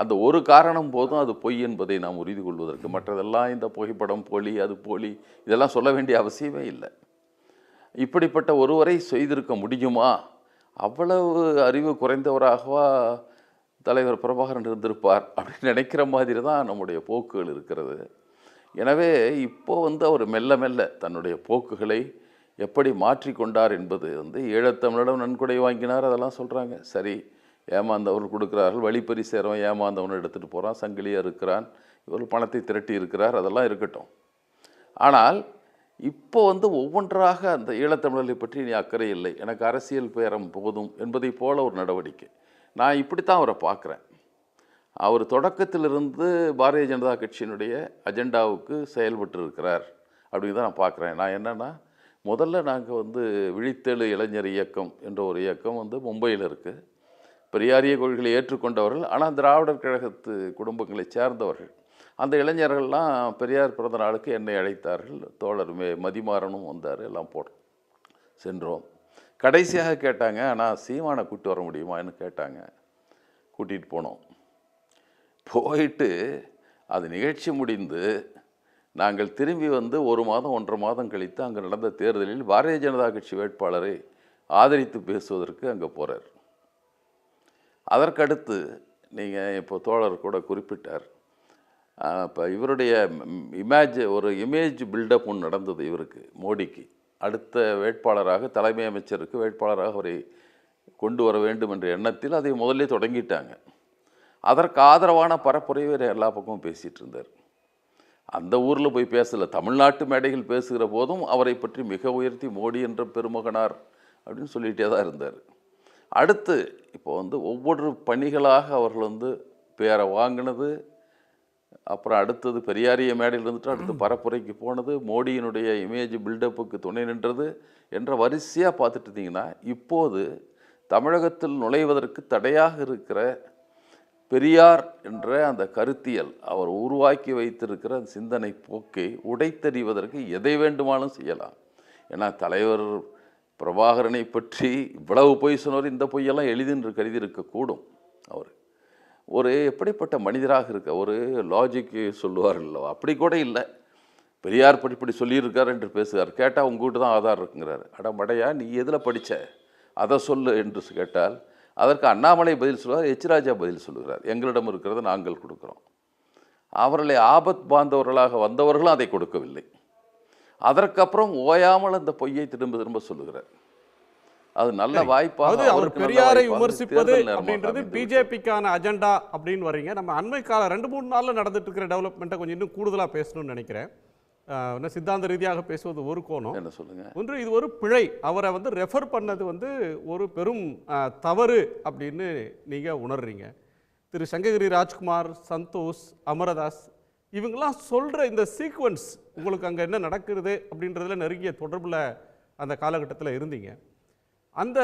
அந்த ஒரு காரணம் போதும் அது பொய் என்பதை நாம் உறுதி கொள்வதற்கு. மற்றதெல்லாம் இந்த புகைப்படம் போலி, அது போலி, இதெல்லாம் சொல்ல வேண்டிய அவசியமே இல்லை. இப்படிப்பட்ட ஒருவரை செய்திருக்க முடியுமா? அவ்வளவு அறிவு குறைந்தவராகவா தலைவர் பிரபாகரன் இருந்திருப்பார் அப்படின்னு நினைக்கிற மாதிரி தான் நம்முடைய போக்குகள் இருக்கிறது. எனவே இப்போ அவர் மெல்ல மெல்ல தன்னுடைய போக்குகளை எப்படி மாற்றிக்கொண்டார் என்பது ஈழத்தமிழிடம் நன்கொடை வாங்கினார், அதெல்லாம் சொல்கிறாங்க. சரி, ஏமாந்தவர்கள் கொடுக்குறார்கள், வழிப்பறி சேரவன் ஏமாந்தவனை எடுத்துகிட்டு போகிறான், சங்கிலியாக இருக்கிறான், இவர் பணத்தை திரட்டி இருக்கிறார், அதெல்லாம் இருக்கட்டும். ஆனால் இப்போ ஒவ்வொன்றாக அந்த ஈழத்தமிழர்களை பற்றி நீ அக்கறை இல்லை, எனக்கு அரசியல் பேரம் போதும் என்பதை போல ஒரு நடவடிக்கை. நான் இப்படித்தான் அவரை பார்க்குறேன். அவர் தொடக்கத்திலிருந்து பாரதிய ஜனதா கட்சியினுடைய அஜெண்டாவுக்கு செயல்பட்டு இருக்கிறார் அப்படின்னு தான் நான் பார்க்குறேன். நான் என்னென்னா, முதல்ல நாங்கள் விழித்தெழு இளைஞர் இயக்கம் என்ற ஒரு இயக்கம் மும்பையில் இருக்குது. பெரியாரிய கொள்கைகளை ஏற்றுக்கொண்டவர்கள், ஆனால் திராவிடர் கழகத்து குடும்பங்களை சேர்ந்தவர்கள். அந்த இளைஞர்கள்லாம் பெரியார் பிறந்த நாளுக்கு என்னை அழைத்தார்கள். தோழர் மதிமாறனும் வந்தார், எல்லாம் போட்டோம், சென்றோம். கடைசியாக கேட்டாங்க, ஆனால் சீமானை கூப்பிட்டு வர முடியுமான்னு கேட்டாங்க. கூட்டிகிட்டு போனோம். போயிட்டு அது நிகழ்ச்சி முடிந்து நாங்கள் திரும்பி 1 மாதம் 1.5 மாதம் கழித்து அங்கே நடந்த தேர்தலில் பாரதிய ஜனதா கட்சி வேட்பாளரை ஆதரித்து பேசுவதற்கு அங்கே போகிறார். அதற்கடுத்து நீங்கள் இப்போ தோழர் கூட குறிப்பிட்டார், இப்போ இவருடைய ஒரு இமேஜ் பில்டப் ஒன்று நடந்தது இவருக்கு, மோடிக்கு அடுத்த வேட்பாளராக, தலைமை அமைச்சருக்கு வேட்பாளராக அவரை கொண்டு வர வேண்டும் என்ற எண்ணத்தில் அதை முதல்ல தொடங்கிட்டாங்க. அதற்கு ஆதரவான பரப்புரையை எல்லா பக்கமும் பேசிகிட்டு இருந்தார். அந்த ஊரில் போய் பேசலை, தமிழ்நாட்டு மேடைகள் பேசுகிற போதும் அவரை பற்றி மிக உயர்த்தி மோடி என்ற பெருமகனார் அப்படின்னு சொல்லிகிட்டே தான் இருந்தார். அடுத்து இப்போ வந்து ஒவ்வொரு பணிகளாக அவர்கள் வந்து பேரை வாங்கினது, அப்புறம் அடுத்தது பெரியாரிய மேடையில் இருந்துட்டு அடுத்து பரப்புரைக்கு போனது, மோடியினுடைய இமேஜ் பில்டப்புக்கு துணை நின்றது என்ற வரிசையாக பார்த்துட்டு இருந்தீங்கன்னா, இப்போது தமிழகத்தில் நுழைவதற்கு தடையாக இருக்கிற பெரியார் என்ற அந்த கருத்தியல், அவர் உருவாக்கி வைத்திருக்கிற அந்த சிந்தனை போக்கை உடைத்தறிவதற்கு எதை வேண்டுமானாலும் செய்யலாம். ஏன்னா தலைவர் பிரபாகரனை பற்றி இவ்வளவு பொய் சொன்னவர், இந்த பொய்யெல்லாம் எளிதென்று கருதி இருக்கக்கூடும். அவர் ஒரு எப்படிப்பட்ட மனிதராக இருக்க, ஒரு லாஜிக்கு சொல்லுவார் இல்லவா, அப்படி கூட இல்லை. பெரியார் பற்றி இப்படி சொல்லியிருக்கார் என்று பேசுகிறார், கேட்டால் உங்ககிட்ட தான் ஆதாரம் இருக்குங்கிறார். அட மடையா, நீ எதில் படித்த அதை சொல்லு என்று கேட்டால் அதற்கு அண்ணாமலை பதில் சொல்லுவார், எச் ராஜா பதில் சொல்லுகிறார், எங்களிடம் இருக்கிறத நாங்கள் கொடுக்குறோம். அவர்களை ஆபத் பாந்தவர்களாக வந்தவர்களும் அதை கொடுக்கவில்லை. அதற்கப்புறம் ஓயாமல் அந்த பொய்யை திரும்ப திரும்ப சொல்லுகிறார். அது நல்ல வாய்ப்பாக அவர் பெரியாரை விமர்சிப்பது அப்படின்றது பிஜேபிக்கான அஜெண்டா அப்படின்னு வர்றீங்க. நம்ம அண்மை கால 2-3 நாளில் நடந்துட்டு இருக்கிற டெவலப்மெண்ட்டை கொஞ்சம் இன்னும் கூடுதலாக பேசணும்னு நினைக்கிறேன். சித்தாந்த ரீதியாக பேசுவது ஒரு கோணம், என்ன சொல்லுங்க, ஒன்று இது ஒரு பிழை, அவரை வந்து ரெஃபர் பண்ணது வந்து ஒரு பெரும் தவறு அப்படின்னு நீங்கள் உணர்றீங்க. திரு சங்ககிரி ராஜ்குமார், சந்தோஷ், அமரதாஸ் இவங்கெல்லாம் சொல்கிற இந்த சீக்வன்ஸ் உங்களுக்கு அங்கே என்ன நடக்கிறது அப்படின்றதுல நெருங்கிய தொடர்பில் அந்த காலகட்டத்தில் இருந்தீங்க. அந்த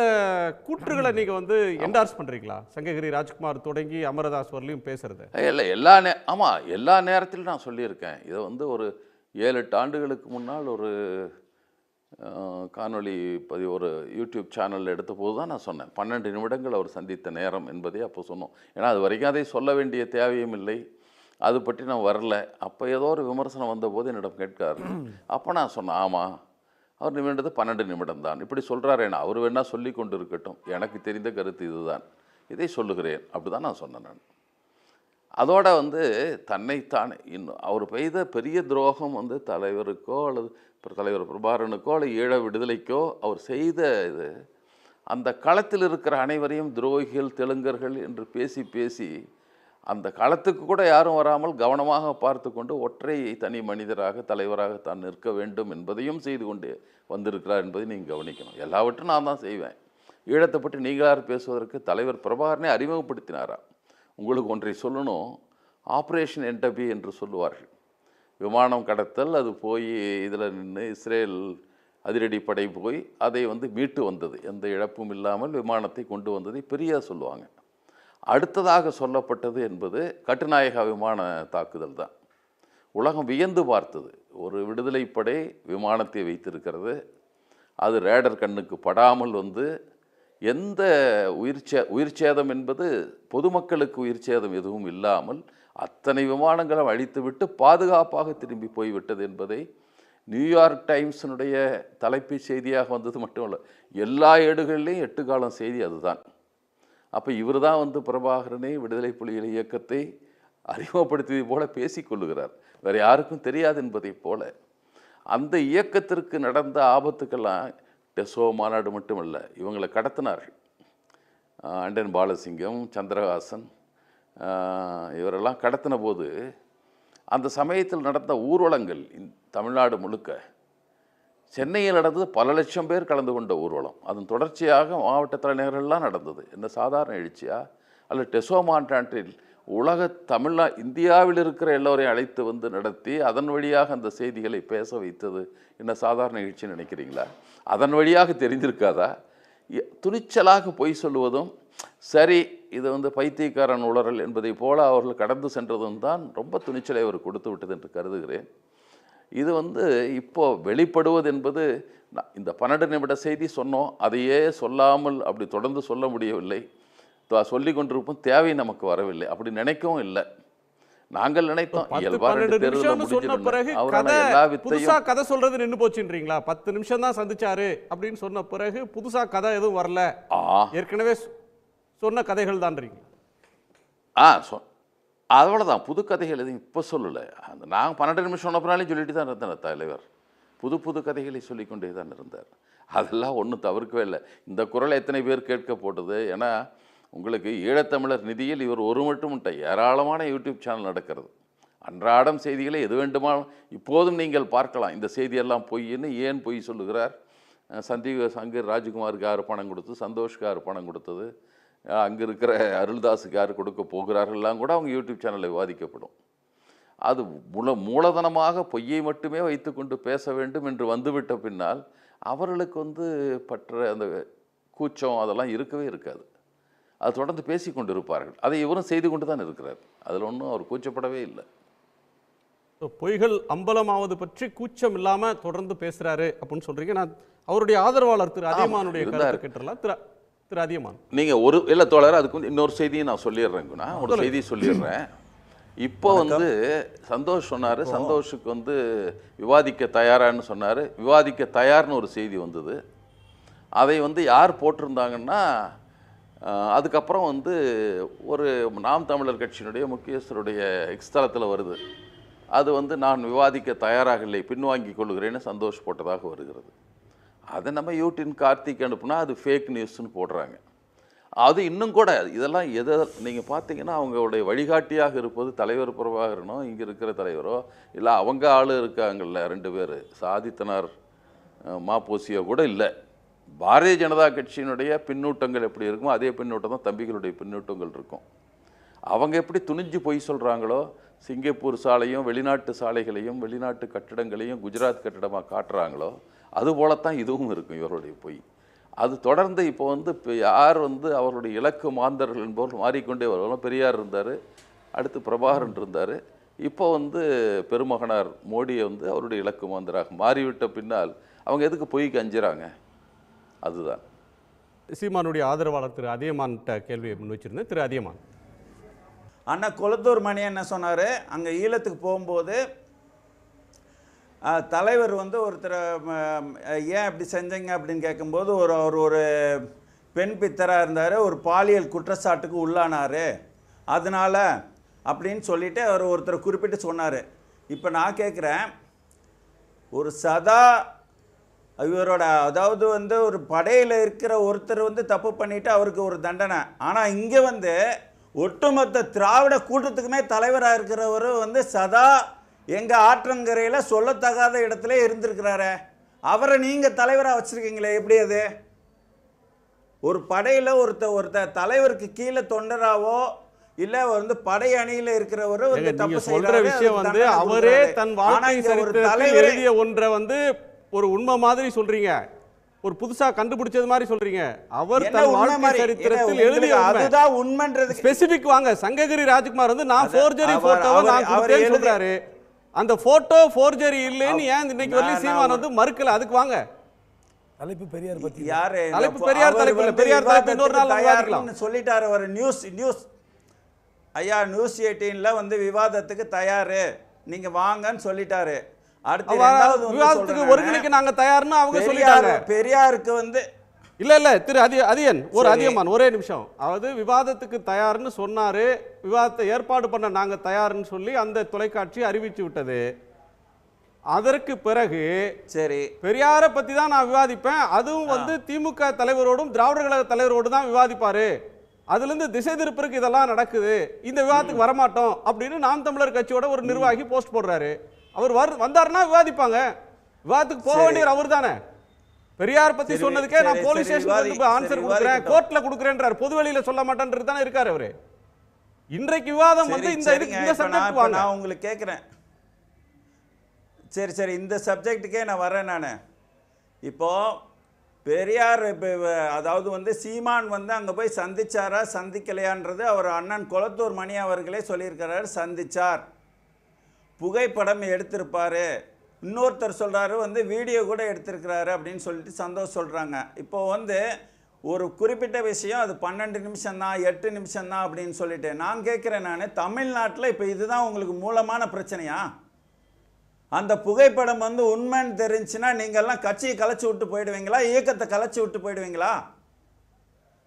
கூற்றுகளை நீங்கள் வந்து என்டார்ஸ் பண்ணுறீங்களா? சங்ககிரி ராஜ்குமார் தொடங்கி அமரதாஸ் வரலையும் பேசுறது இல்லை, ஆமாம், எல்லா நேரத்திலும் நான் சொல்லியிருக்கேன். இதை வந்து ஒரு 7-8 ஆண்டுகளுக்கு முன்னால் ஒரு காணொளி பதிவு ஒரு யூடியூப் சேனலில் எடுத்த போது தான் நான் சொன்னேன். 12 நிமிடங்கள் அவர் சந்தித்த நேரம் என்பதை அப்போ சொன்னோம். ஏன்னா அது வரைக்கும் அதை சொல்ல வேண்டிய தேவையும் இல்லை, அது பற்றி நான் வரல. அப்போ ஏதோ ஒரு விமர்சனம் வந்தபோது என்னிடம் கேட்காரு. அப்போ நான் சொன்னேன், ஆமாம், அவர் நிமிடது 12 நிமிடம் தான், இப்படி சொல்கிறார். ஏன்னா அவர் வேணால் சொல்லி கொண்டு இருக்கட்டும், எனக்கு தெரிந்த கருத்து இதுதான், இதை சொல்லுகிறேன், அப்படி தான் நான் சொன்னேன். நான் அதோட வந்து தன்னைத்தானே இன்னும் அவர் பெய்த பெரிய துரோகம் வந்து தலைவருக்கோ அல்லது தலைவர் பிரபாகரனுக்கோ அல்லது ஈழ விடுதலைக்கோ அவர் செய்த இது, அந்த களத்தில் இருக்கிற அனைவரையும் துரோகிகள், தெலுங்கர்கள் என்று பேசி பேசி அந்த களத்துக்கு கூட யாரும் வராமல் கவனமாக பார்த்து கொண்டு ஒற்றை தனி மனிதராக தலைவராக தான் நிற்க வேண்டும் என்பதையும் செய்து கொண்டு வந்திருக்கிறார் என்பதை நீங்கள் கவனிக்கணும். எல்லாவற்றும் நான் தான் செய்வேன். ஈழத்தை பற்றி நீங்களார் பேசுவதற்கு தலைவர் பிரபாகரனை அறிமுகப்படுத்தினாரா? உங்களுக்கு ஒன்றை சொல்லணும், ஆப்ரேஷன் என்டபி என்று சொல்லுவார்கள். விமானம் கடத்தல், அது போய் இதில் நின்று இஸ்ரேல் அதிரடி படை போய் அதை வந்து மீட்டு வந்தது, எந்த இழப்பும் இல்லாமல் விமானத்தை கொண்டு வந்ததை பெரிய சொல்லுவாங்க. அடுத்ததாக சொல்லப்பட்டது என்பது கட்டுநாயகா விமான தாக்குதல் தான். உலகம் வியந்து பார்த்தது. ஒரு விடுதலை படை விமானத்தை வைத்திருக்கிறது, அது ரேடர் கண்ணுக்கு படாமல் வந்து எந்த உயிர் சேதம் என்பது பொதுமக்களுக்கு உயிர் சேதம் எதுவும் இல்லாமல் அத்தனை விமானங்களும் அழித்துவிட்டு பாதுகாப்பாக திரும்பி போய்விட்டது என்பதை நியூயார்க் டைம்ஸினுடைய தலைப்பு செய்தியாக வந்தது மட்டுமல்ல, எல்லா ஏடுகளிலையும் 8 காலம் செய்தி அதுதான். அப்போ இவர் தான் வந்து பிரபாகரனை விடுதலை புலிகள் இயக்கத்தை அறிமுகப்படுத்தியது போல பேசிக்கொள்ளுகிறார், வேறு யாருக்கும் தெரியாது என்பதை போல. அந்த இயக்கத்திற்கு நடந்த ஆபத்துக்கெல்லாம் டெசோ மாநாடு மட்டுமல்ல, இவங்களை கடத்தினார்கள். அண்டன் பாலசிங்கம், சந்திரஹாசன் இவரெல்லாம் கடத்தின போது அந்த சமயத்தில் நடந்த ஊர்வலங்கள் தமிழ்நாடு முழுக்க, சென்னையில் நடந்தது பல லட்சம் பேர் கலந்து கொண்ட ஊர்வலம். அதன் தொடர்ச்சியாக மாவட்ட தலைநகரெல்லாம் நடந்தது. என்ன சாதாரண எழுச்சியா? அல்ல டெசோ மாநாட்டில் உலக இந்தியாவில் இருக்கிற எல்லோரையும் அழைத்து வந்து நடத்தி அதன் வழியாக அந்த செய்திகளை பேச வைத்தது என்ன சாதாரண நிகழ்ச்சின்னு நினைக்கிறீங்களா? அதன் வழியாக தெரிந்திருக்காதா? துணிச்சலாக பொய் சொல்லுவதும் சரி, இது வந்து பைத்தியக்காரன் உளறல் என்பதை போல அவர்கள் கடந்து சென்றதும் தான் ரொம்ப துணிச்சலை அவர் கொடுத்து விட்டது என்று கருதுகிறேன். இது வந்து இப்போ வெளிப்படுவது என்பது, இந்த 12 நிமிட செய்தி சொன்னோம், அதையே சொல்லாமல் அப்படி தொடர்ந்து சொல்ல முடியவில்லை, சொல்லி கொண்டிருப்போம், தேவை நமக்கு வரவில்லை, அப்படி நினைக்கவும் இல்லை. நாங்கள் நினைத்தோம் சொன்ன பிறகு புதுசா கதை சொல்றது நின்று போச்சுன்றீங்களா? 10 நிமிஷம் தான் சந்திச்சாரு அப்படின்னு சொன்ன பிறகு புதுசா கதை எதுவும் வரல, ஏற்கனவே சொன்ன கதைகள் தான். அவ்வளோதான், புது கதைகள் எதுவும் இப்போ சொல்லலை. அந்த நாங்கள் 12 நிமிஷம் சொன்னப்பனாலே சொல்லிட்டு தான் இருந்தேன். தலைவர் புது கதைகளை சொல்லிக்கொண்டே தான் இருந்தார். அதெல்லாம் ஒன்றும் தவிர்க்கவே இல்லை. இந்த குரலை எத்தனை பேர் கேட்க போட்டது? ஏன்னா உங்களுக்கு ஈழத்தமிழர் நிதியில் இவர் ஒரு மட்டும் ஏராளமான யூடியூப் சேனல் நடக்கிறது. அன்றாடம் செய்திகளை எது வேண்டுமானாலும் இப்போதும் நீங்கள் பார்க்கலாம். இந்த செய்தியெல்லாம் பொய்ன்னு ஏன் பொய் சொல்லுகிறார், சங்கர் ராஜ்குமாருக்கு யார் பணம் கொடுத்தது, சந்தோஷ்க்கு யார் பணம் கொடுத்தது, அங்கே இருக்கிற அருள்தாஸுக்கு யார் கொடுக்க போகிறார்கள்லாம் கூட அவங்க யூடியூப் சேனலில் விவாதிக்கப்படும். அது மூலதனமாக பொய்யை மட்டுமே வைத்துக்கொண்டு பேச வேண்டும் என்று வந்துவிட்ட பின்னால் அவர்களுக்கு பற்ற அந்த கூச்சம் அதெல்லாம் இருக்கவே இருக்காது. அது தொடர்ந்து பேசி கொண்டு இருப்பார்கள். அதை இவரும் செய்து கொண்டு தான் இருக்கிறார். அதில் ஒன்றும் அவர் கூச்சப்படவே இல்லை. பொய்கள் அம்பலமாவது பற்றி கூச்சம் இல்லாமல் தொடர்ந்து பேசுகிறாரு அப்படின்னு சொல்கிறீங்க. நான் அவருடைய ஆதரவாளர் திரு அதியமானுடைய கருத்தை கேட்டுறலாம். திரு அதியமான், நீங்கள் இல்லை தோழர், அதுக்கு இன்னொரு செய்தியை நான் சொல்லிடுறேங்கண்ணா. ஒரு செய்தியை சொல்லிடுறேன். இப்போ சந்தோஷ் சொன்னார், சந்தோஷுக்கு விவாதிக்க தயாரான்னு சொன்னார். விவாதிக்க தயார்னு ஒரு செய்தி வந்தது. அதை யார் போட்டிருந்தாங்கன்னா, அதுக்கப்புறம் ஒரு நாம் தமிழர் கட்சியினுடைய முக்கியஸ்தருடைய எக்ஸ்தலத்தில் வருது. அது நான் விவாதிக்க தயாராக இல்லை, பின்வாங்கி கொள்கிறேன்னு சந்தோஷ் போட்டதாக வருகிறது. அதை நம்ம யூடின் கார்த்திக் அனுப்புனா அது ஃபேக் நியூஸ்ன்னு போடுறாங்க. அது இன்னும் கூட இதெல்லாம் நீங்கள் பார்த்தீங்கன்னா அவங்களுடைய வழிகாட்டியாக இருப்பது தலைவர் பிரபாகரனோ இங்கே இருக்கிற தலைவரோ இல்லை அவங்க ஆள் இருக்காங்கல்ல 2 பேர், சாதித்தனார் மாப்போசியோ கூட இல்லை. பாரதிய ஜனதா கட்சியினுடைய பின்னூட்டங்கள் எப்படி இருக்குமோ அதே பின்னூட்டம் தான் தம்பிகளுடைய பின்னூட்டங்கள் இருக்கும். அவங்க எப்படி துணிஞ்சு பொய் சொல்கிறாங்களோ, சிங்கப்பூர் சாலையும் வெளிநாட்டு சாலைகளையும் வெளிநாட்டு கட்டிடங்களையும் குஜராத் கட்டிடமாக காட்டுறாங்களோ அதுபோலத்தான் இதுவும் இருக்கும் இவருடைய பொய். அது தொடர்ந்து இப்போ இப்போ யார் அவருடைய இலக்கு மாந்தர்கள் என்பவர்கள் மாறிக்கொண்டே வருவாங்க. பெரியார் இருந்தார், அடுத்து பிரபாகரன் இருந்தார், இப்போ பெருமகனார் மோடியை அவருடைய இலக்கு மாந்தராக மாறிவிட்ட பின்னால் அவங்க எதுக்கு பொய்க்கு அஞ்சுறாங்க? அதுதான். சீமானுடைய ஆதரவாளர் திரு அதியமான்கிட்ட கேள்வியை முன் வச்சிருந்தேன். திரு அதியமான், அண்ணா கொளத்தூர் மணி என்ன சொன்னார், அங்கே ஈழத்துக்கு போகும்போது தலைவர் ஒருத்தர் ஏன் இப்படி செஞ்சீங்க அப்படின்னு கேட்கும்போது அவர் ஒரு பெண் பித்தராக இருந்தார், ஒரு பாலியல் குற்றச்சாட்டுக்கு உள்ளானார், அதனால் அப்படின்னு சொல்லிவிட்டு அவர் ஒருத்தர் குறிப்பிட்டு சொன்னார். இப்போ நான் கேட்குறேன், ஒரு இவரோட அதாவது ஒரு படையில் இருக்கிற ஒருத்தர் தப்பு பண்ணிவிட்டு அவருக்கு ஒரு தண்டனை, ஆனால் இங்கே ஒட்டுமொத்த திராவிட கூட்டத்துக்குமே தலைவராக இருக்கிறவர் சதா எங்கள் ஆற்றங்கரையில் சொல்லத்தகாத இடத்துல இருந்திருக்கிறாரு. அவரை நீங்கள் தலைவராக வச்சுருக்கீங்களே, எப்படி அது? ஒரு படையில் ஒருத்த தலைவருக்கு கீழே தொண்டராவோ இல்லை படை அணியில் இருக்கிறவர் தப்பு சொல்ற விஷயம் அவரே தன் வாழ்க்கை சரித்திரத்தில் எழுதிய ஒன்றை ஒரு உண்மை மாதிரி சொல்றீங்க, ஒரு புதுசா கண்டுபிடிச்சது மாதிரி சொல்றீங்க. அவர் தன் வாழ்க்கை சரித்திரத்தில் எழுதிய அதுதான் உண்மைன்றது. ஸ்பெசிபிக் வாங்க. சங்ககிரி ராஜ்குமார் நான் ஃபோர்ஜரி போட்டோவை நான் கொடுத்தேன்னு சொல்றாரு. அந்த போட்டோ ஃபோர்ஜரி இல்லைன்னு ஏன் இன்னைக்கு வரಲಿ சீமான் மறுக்கல? அதுக்கு வாங்க. தலைப்பு பெரியார் பத்தி யாரு? தலைப்பு பெரியார் தலைப்பு இல்ல, பெரியார் தலைப்பு இன்னொரு நாள் விவாதிக்கலாம் சொல்லிட்டாரு. ஒரு நியூஸ் ஐயா நியூஸ் 18ல விவாதத்துக்கு தயாரு, நீங்க வாங்கன்னு சொல்லிட்டாரு. அடுத்து விவாதத்துக்கு ஒருங்கிணைக்க நாங்க தயார்னு அவங்க சொல்லிட்டாங்க. பெரியாருக்கு இல்ல திரு அதியன் ஒரு அதியமான் ஒரே நிமிஷம். அதாவது விவாதத்துக்கு தயார்னு சொன்னாரு, விவாதத்தை ஏற்பாடு பண்ண நாங்க தயார்னு சொல்லி அந்த தொலைக்காட்சி அறிவிச்சு விட்டது. அதற்கு பிறகு சரி பெரியாரை பத்தி தான் நான் விவாதிப்பேன், அதுவும் திமுக தலைவரோடும் திராவிடர் கழக தலைவரோடு தான் விவாதிப்பாரு, அதுல இருந்து திசை திருப்பருக்கு இதெல்லாம் நடக்குது, இந்த விவாதத்துக்கு வரமாட்டோம் அப்படின்னு நாம் தமிழர் கட்சியோட ஒரு நிர்வாகி போஸ்ட் போடுறாரு. அவர் வந்தாருன்னா விவாதிப்பாங்க. விவாதத்துக்கு போக வேண்டியவர் அவர் தானே. பெரியார் பத்தி சொன்னதுக்கே நான் போலீஸ் ஸ்டேஷனுக்கு ஆன்சர் கொடுக்குறேன், கோர்ட்ல கொடுக்குறேன்றார், பொதுவெளியில சொல்ல மாட்டேன்றது தானே இருக்காரு அவரு. இன்றைக்கு விவாதம் இந்த சப்ஜெக்ட் வாங்க. நான் உங்களுக்கு கேட்குறேன். சரி இந்த சப்ஜெக்டுக்கே நான் வரேன். நான் இப்போ பெரியார் அதாவது சீமான் அங்கே போய் சந்திச்சாரா சந்திக்கலையான்றது அவர் அண்ணன் கொளத்தூர் மணி அவர்களே சொல்லியிருக்கிறார். சந்திச்சார், புகைப்படம் எடுத்திருப்பாரு, இன்னொருத்தர் சொல்கிறாரு வீடியோ கூட எடுத்திருக்கிறாரு அப்படின்னு சொல்லிட்டு சந்தோஷம் சொல்கிறாங்க. இப்போது ஒரு குறிப்பிட்ட விஷயம் அது 12 நிமிஷம் தான் 8 நிமிஷம் தான் அப்படின்னு சொல்லிட்டு நான் கேட்குறேன், நான் தமிழ்நாட்டில் இப்போ இதுதான் உங்களுக்கு மூலமான பிரச்சனையா? அந்த புகைப்படம் உண்மைன்னு தெரிஞ்சுன்னா நீங்கள்லாம் கட்சியை கலைச்சி விட்டு போயிடுவீங்களா, இயக்கத்தை கலைச்சி விட்டு போயிடுவீங்களா?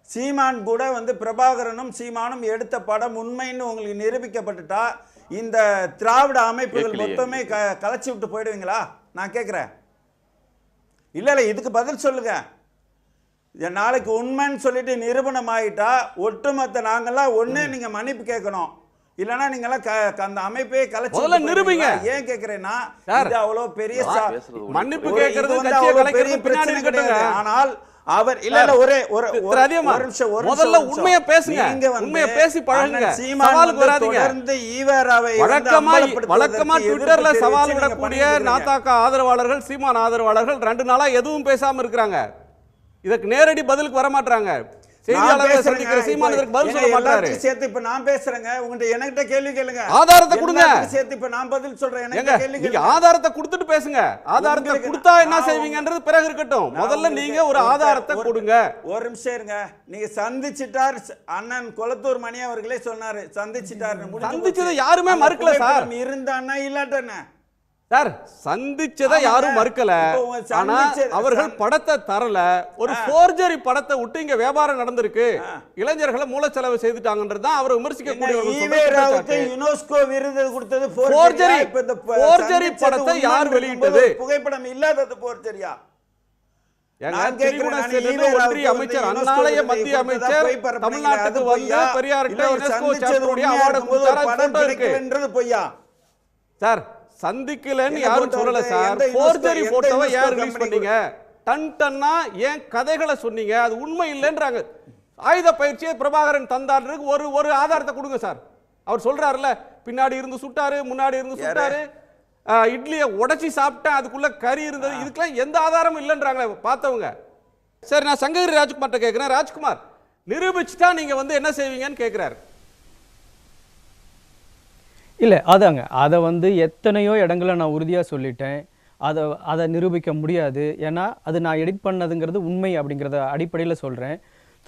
சீமான் கூட பிரபாகரனும் சீமானும் எடுத்த படம் உண்மைன்னு உங்களுக்கு நிரூபிக்கப்பட்டுட்டா இந்த திராவிட அமைப்புகள் மொத்தமே கலைச்சி விட்டு போயிடுவீங்களா? நான் கேட்குறேன். இல்லை இதுக்கு பதில் சொல்லுங்க. நாளைக்கு உண்மைன்னு சொல்லிட்டு நிரூபணம் ஆகிட்டா ஒட்டுமொத்த நாங்கள்லாம் ஒன்று நீங்கள் மன்னிப்பு கேட்கணும், இல்லனா நீங்க எல்லாம் அந்த அமைப்பே கலைச்சு முதல்ல நிரூபிங்க. ஏன் கேக்குறேன்னா சார், இது அவ்வளவு பெரிய மன்னிப்பு கேக்குறது கட்சியை கலைக்கிறது பின்னாடி இருக்கட்டுங்க. ஆனால் அவர் இல்ல ஒரே ஒரு நிமிஷம் முதல்ல உண்மையை பேசுங்க. உண்மையை பேசி பழகுங்க. சவாலுக்கு வராதீங்க. தொடர்ந்து ஈவேராவை வழக்கமா ட்விட்டர்ல சவால் விடக்கூடிய நாதாக்கா ஆதரவாளர்கள், சீமான் ஆதரவாளர்கள் 2 நாளா எதுவும் பேசாம இருக்காங்க. இதற்கு நேரடி பதிலுக்கு வர மாட்டாங்க. செய்தியாளர்கள் சந்திக்கிற சீமான் இதற்கு பதில் சொல்ல மாட்டாரு. சேர்த்து இப்ப நான் பேசுறேங்க, உங்ககிட்ட என்கிட்ட கேள்வி கேளுங்க. ஆதாரத்தை கொடுங்க. சேர்த்து இப்ப நான் பதில் சொல்றேன். எனக்கு கேள்வி நீங்க ஆதாரத்தை கொடுத்துட்டு பேசுங்க. ஆதாரத்தை கொடுத்தா என்ன செய்வீங்கன்றது பிறகு இருக்கட்டும். முதல்ல நீங்க ஒரு ஆதாரத்தை கொடுங்க. ஒரு நிமிஷம் இருங்க. நீங்க சந்திச்சிட்டார் அண்ணன் கொளத்தூர் மணி அவர்களே சொன்னாரு, சந்திச்சிட்டார். சந்திச்சதை யாருமே மறுக்கல சார். இருந்தான்னா இல்லாட்டன சார், சந்திச்சதை யாரும் மறுக்கல. ஆனா அவர்கள் படத்தை தரல. ஒரு ஃபோர்ஜரி படத்தை விட்டு இங்க வியாபாரம் நடந்திருக்கு, இளைஞர்களை மூலச்செலவு செய்துட்டாங்கன்றதுதான் அவரை விமர்சிக்கக்கூடிய. யுனெஸ்கோ விருது கொடுத்தது ஃபோர்ஜரி படத்தை யார் வெளியிட்டது? புகைப்படம் இல்லாதது ஃபோர்ஜரியா? ஒன்றிய அமைச்சர், அந்நாளைய மத்திய அமைச்சர் தமிழ்நாட்டுக்கு வந்து பெரியார்கிட்ட யுனெஸ்கோ சார்ட்டருடைய அவார்டு கொடுத்தாரு. பொய்யா சார்? சந்திக்கலன்னு யாரும் சொல்லல சார். ஃபோர்ஜரி போட்டோவை ஏன் ரிலீஸ் பண்ணீங்க? டன்னா ஏன் கதைகளை சொன்னீங்க? அது உண்மை இல்லைன்றாங்க. ஆயுத பயிற்சியை பிரபாகரன் தந்தாருக்கு ஒரு ஆதாரத்தை கொடுங்க சார். அவர் சொல்றாருல, பின்னாடி இருந்து சுட்டாரு, முன்னாடி இருந்து சுட்டாரு, இட்லியை உடைச்சி சாப்பிட்டேன், அதுக்குள்ள கறி இருந்தது. இதுக்கெல்லாம் எந்த ஆதாரமும் இல்லைன்றாங்க பார்த்தவங்க. சரி, நான் சங்ககிரி ராஜ்குமார்ட்ட கேட்கிறேன். ராஜ்குமார், நிரூபிச்சுட்டா நீங்க வந்து என்ன செய்வீங்கன்னு கேட்கிறாரு. இல்லை, அதாங்க, அதை வந்து எத்தனையோ இடங்களில் நான் உறுதியாக சொல்லிட்டேன். அதை நிரூபிக்க முடியாது. ஏன்னா அது நான் எடிட் பண்ணதுங்கிறது உண்மை அப்படிங்கிறத அடிப்படையில் சொல்கிறேன்.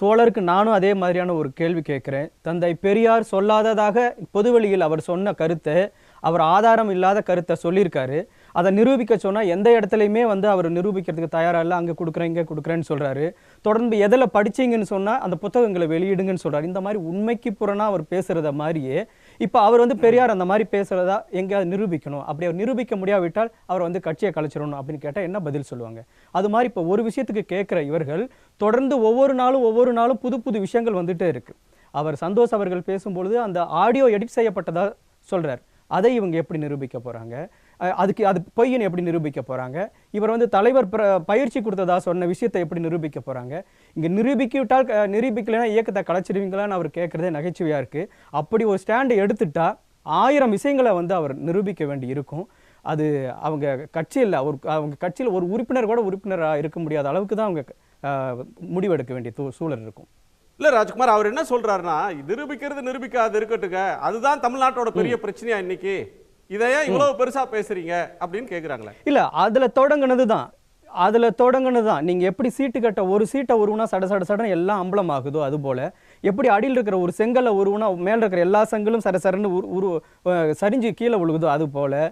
தோழருக்கு நானும் அதே மாதிரியான ஒரு கேள்வி கேட்குறேன். தந்தை பெரியார் சொல்லாததாக பொதுவெளியில் அவர் சொன்ன கருத்தை, அவர் ஆதாரம் இல்லாத கருத்தை சொல்லியிருக்காரு. அதை நிரூபிக்க சொன்னால் எந்த இடத்துலையுமே வந்து அவர் நிரூபிக்கிறதுக்கு தயாராக இல்லை. அங்கே கொடுக்குறேன், இங்கே கொடுக்குறேன்னு சொல்கிறாரு. தொடர்ந்து எதில் படிச்சிங்கன்னு சொன்னால் அந்த புத்தகங்களை வெளியிடுங்கன்னு சொல்கிறார். இந்த மாதிரி உண்மைக்கு புறனாக அவர் பேசுகிறத மாதிரியே இப்போ அவர் வந்து பெரியார் அந்த மாதிரி பேசுகிறதா எங்கேயாவது நிரூபிக்கணும். அப்படி அவர் நிரூபிக்க முடியாவிட்டால் அவர் வந்து கட்சியை கலைச்சிடணும் அப்படின்னு கேட்டால் என்ன பதில் சொல்லுவாங்க? அது மாதிரி இப்போ ஒரு விஷயத்துக்கு கேட்குற இவர்கள் தொடர்ந்து ஒவ்வொரு நாளும் புது புது விஷயங்கள் வந்துகிட்டே இருக்குது. அவர் சந்தோஷ் அவர்கள் பேசும்பொழுது அந்த ஆடியோ எடிட் செய்யப்பட்டதா சொல்கிறார். அதை இவங்க எப்படி நிரூபிக்க போகிறாங்க? அது பொய்ன்னு எப்படி நிரூபிக்க போகிறாங்க? இவர் வந்து தலைவர் பயிற்சி கொடுத்ததா சொன்ன விஷயத்தை எப்படி நிரூபிக்க போகிறாங்க? இங்கே நிரூபிக்கலைன்னா இயக்கத்தை கலைச்சிடுவீங்களான்னு அவர் கேட்குறதே நகைச்சுவையாக இருக்குது. அப்படி ஒரு ஸ்டாண்டு எடுத்துட்டா 1000 விஷயங்களை வந்து அவர் நிரூபிக்க வேண்டி இருக்கும். அது அவங்க கட்சியில் அவங்க கட்சியில் ஒரு உறுப்பினர் கூட உறுப்பினராக இருக்க முடியாத அளவுக்கு தான் அவங்க முடிவெடுக்க வேண்டிய சூழல் இருக்கும். இல்லை ராஜ்குமார், அவர் என்ன சொல்றாருன்னா, நிரூபிக்காது இருக்கட்டுங்க, அதுதான் தமிழ்நாட்டோட பெரிய பிரச்சனையா இன்னைக்கு, இதையே இவ்வளவு பெருசா பேசுறீங்க அப்படின்னு கேட்குறாங்களே. இல்லை, அதில் தொடங்குனது தான் நீங்கள் எப்படி சீட்டு கட்ட ஒரு சீட்டை உருவுனா சடன்னு எல்லாம் அம்பலம் ஆகுதோ அதுபோல், எப்படி அடியில் இருக்கிற ஒரு செங்கலை உருவுனா மேலே இருக்கிற எல்லா செங்கலும் சடன்னு சரிஞ்சு கீழே விழுகுதோ அதுபோல்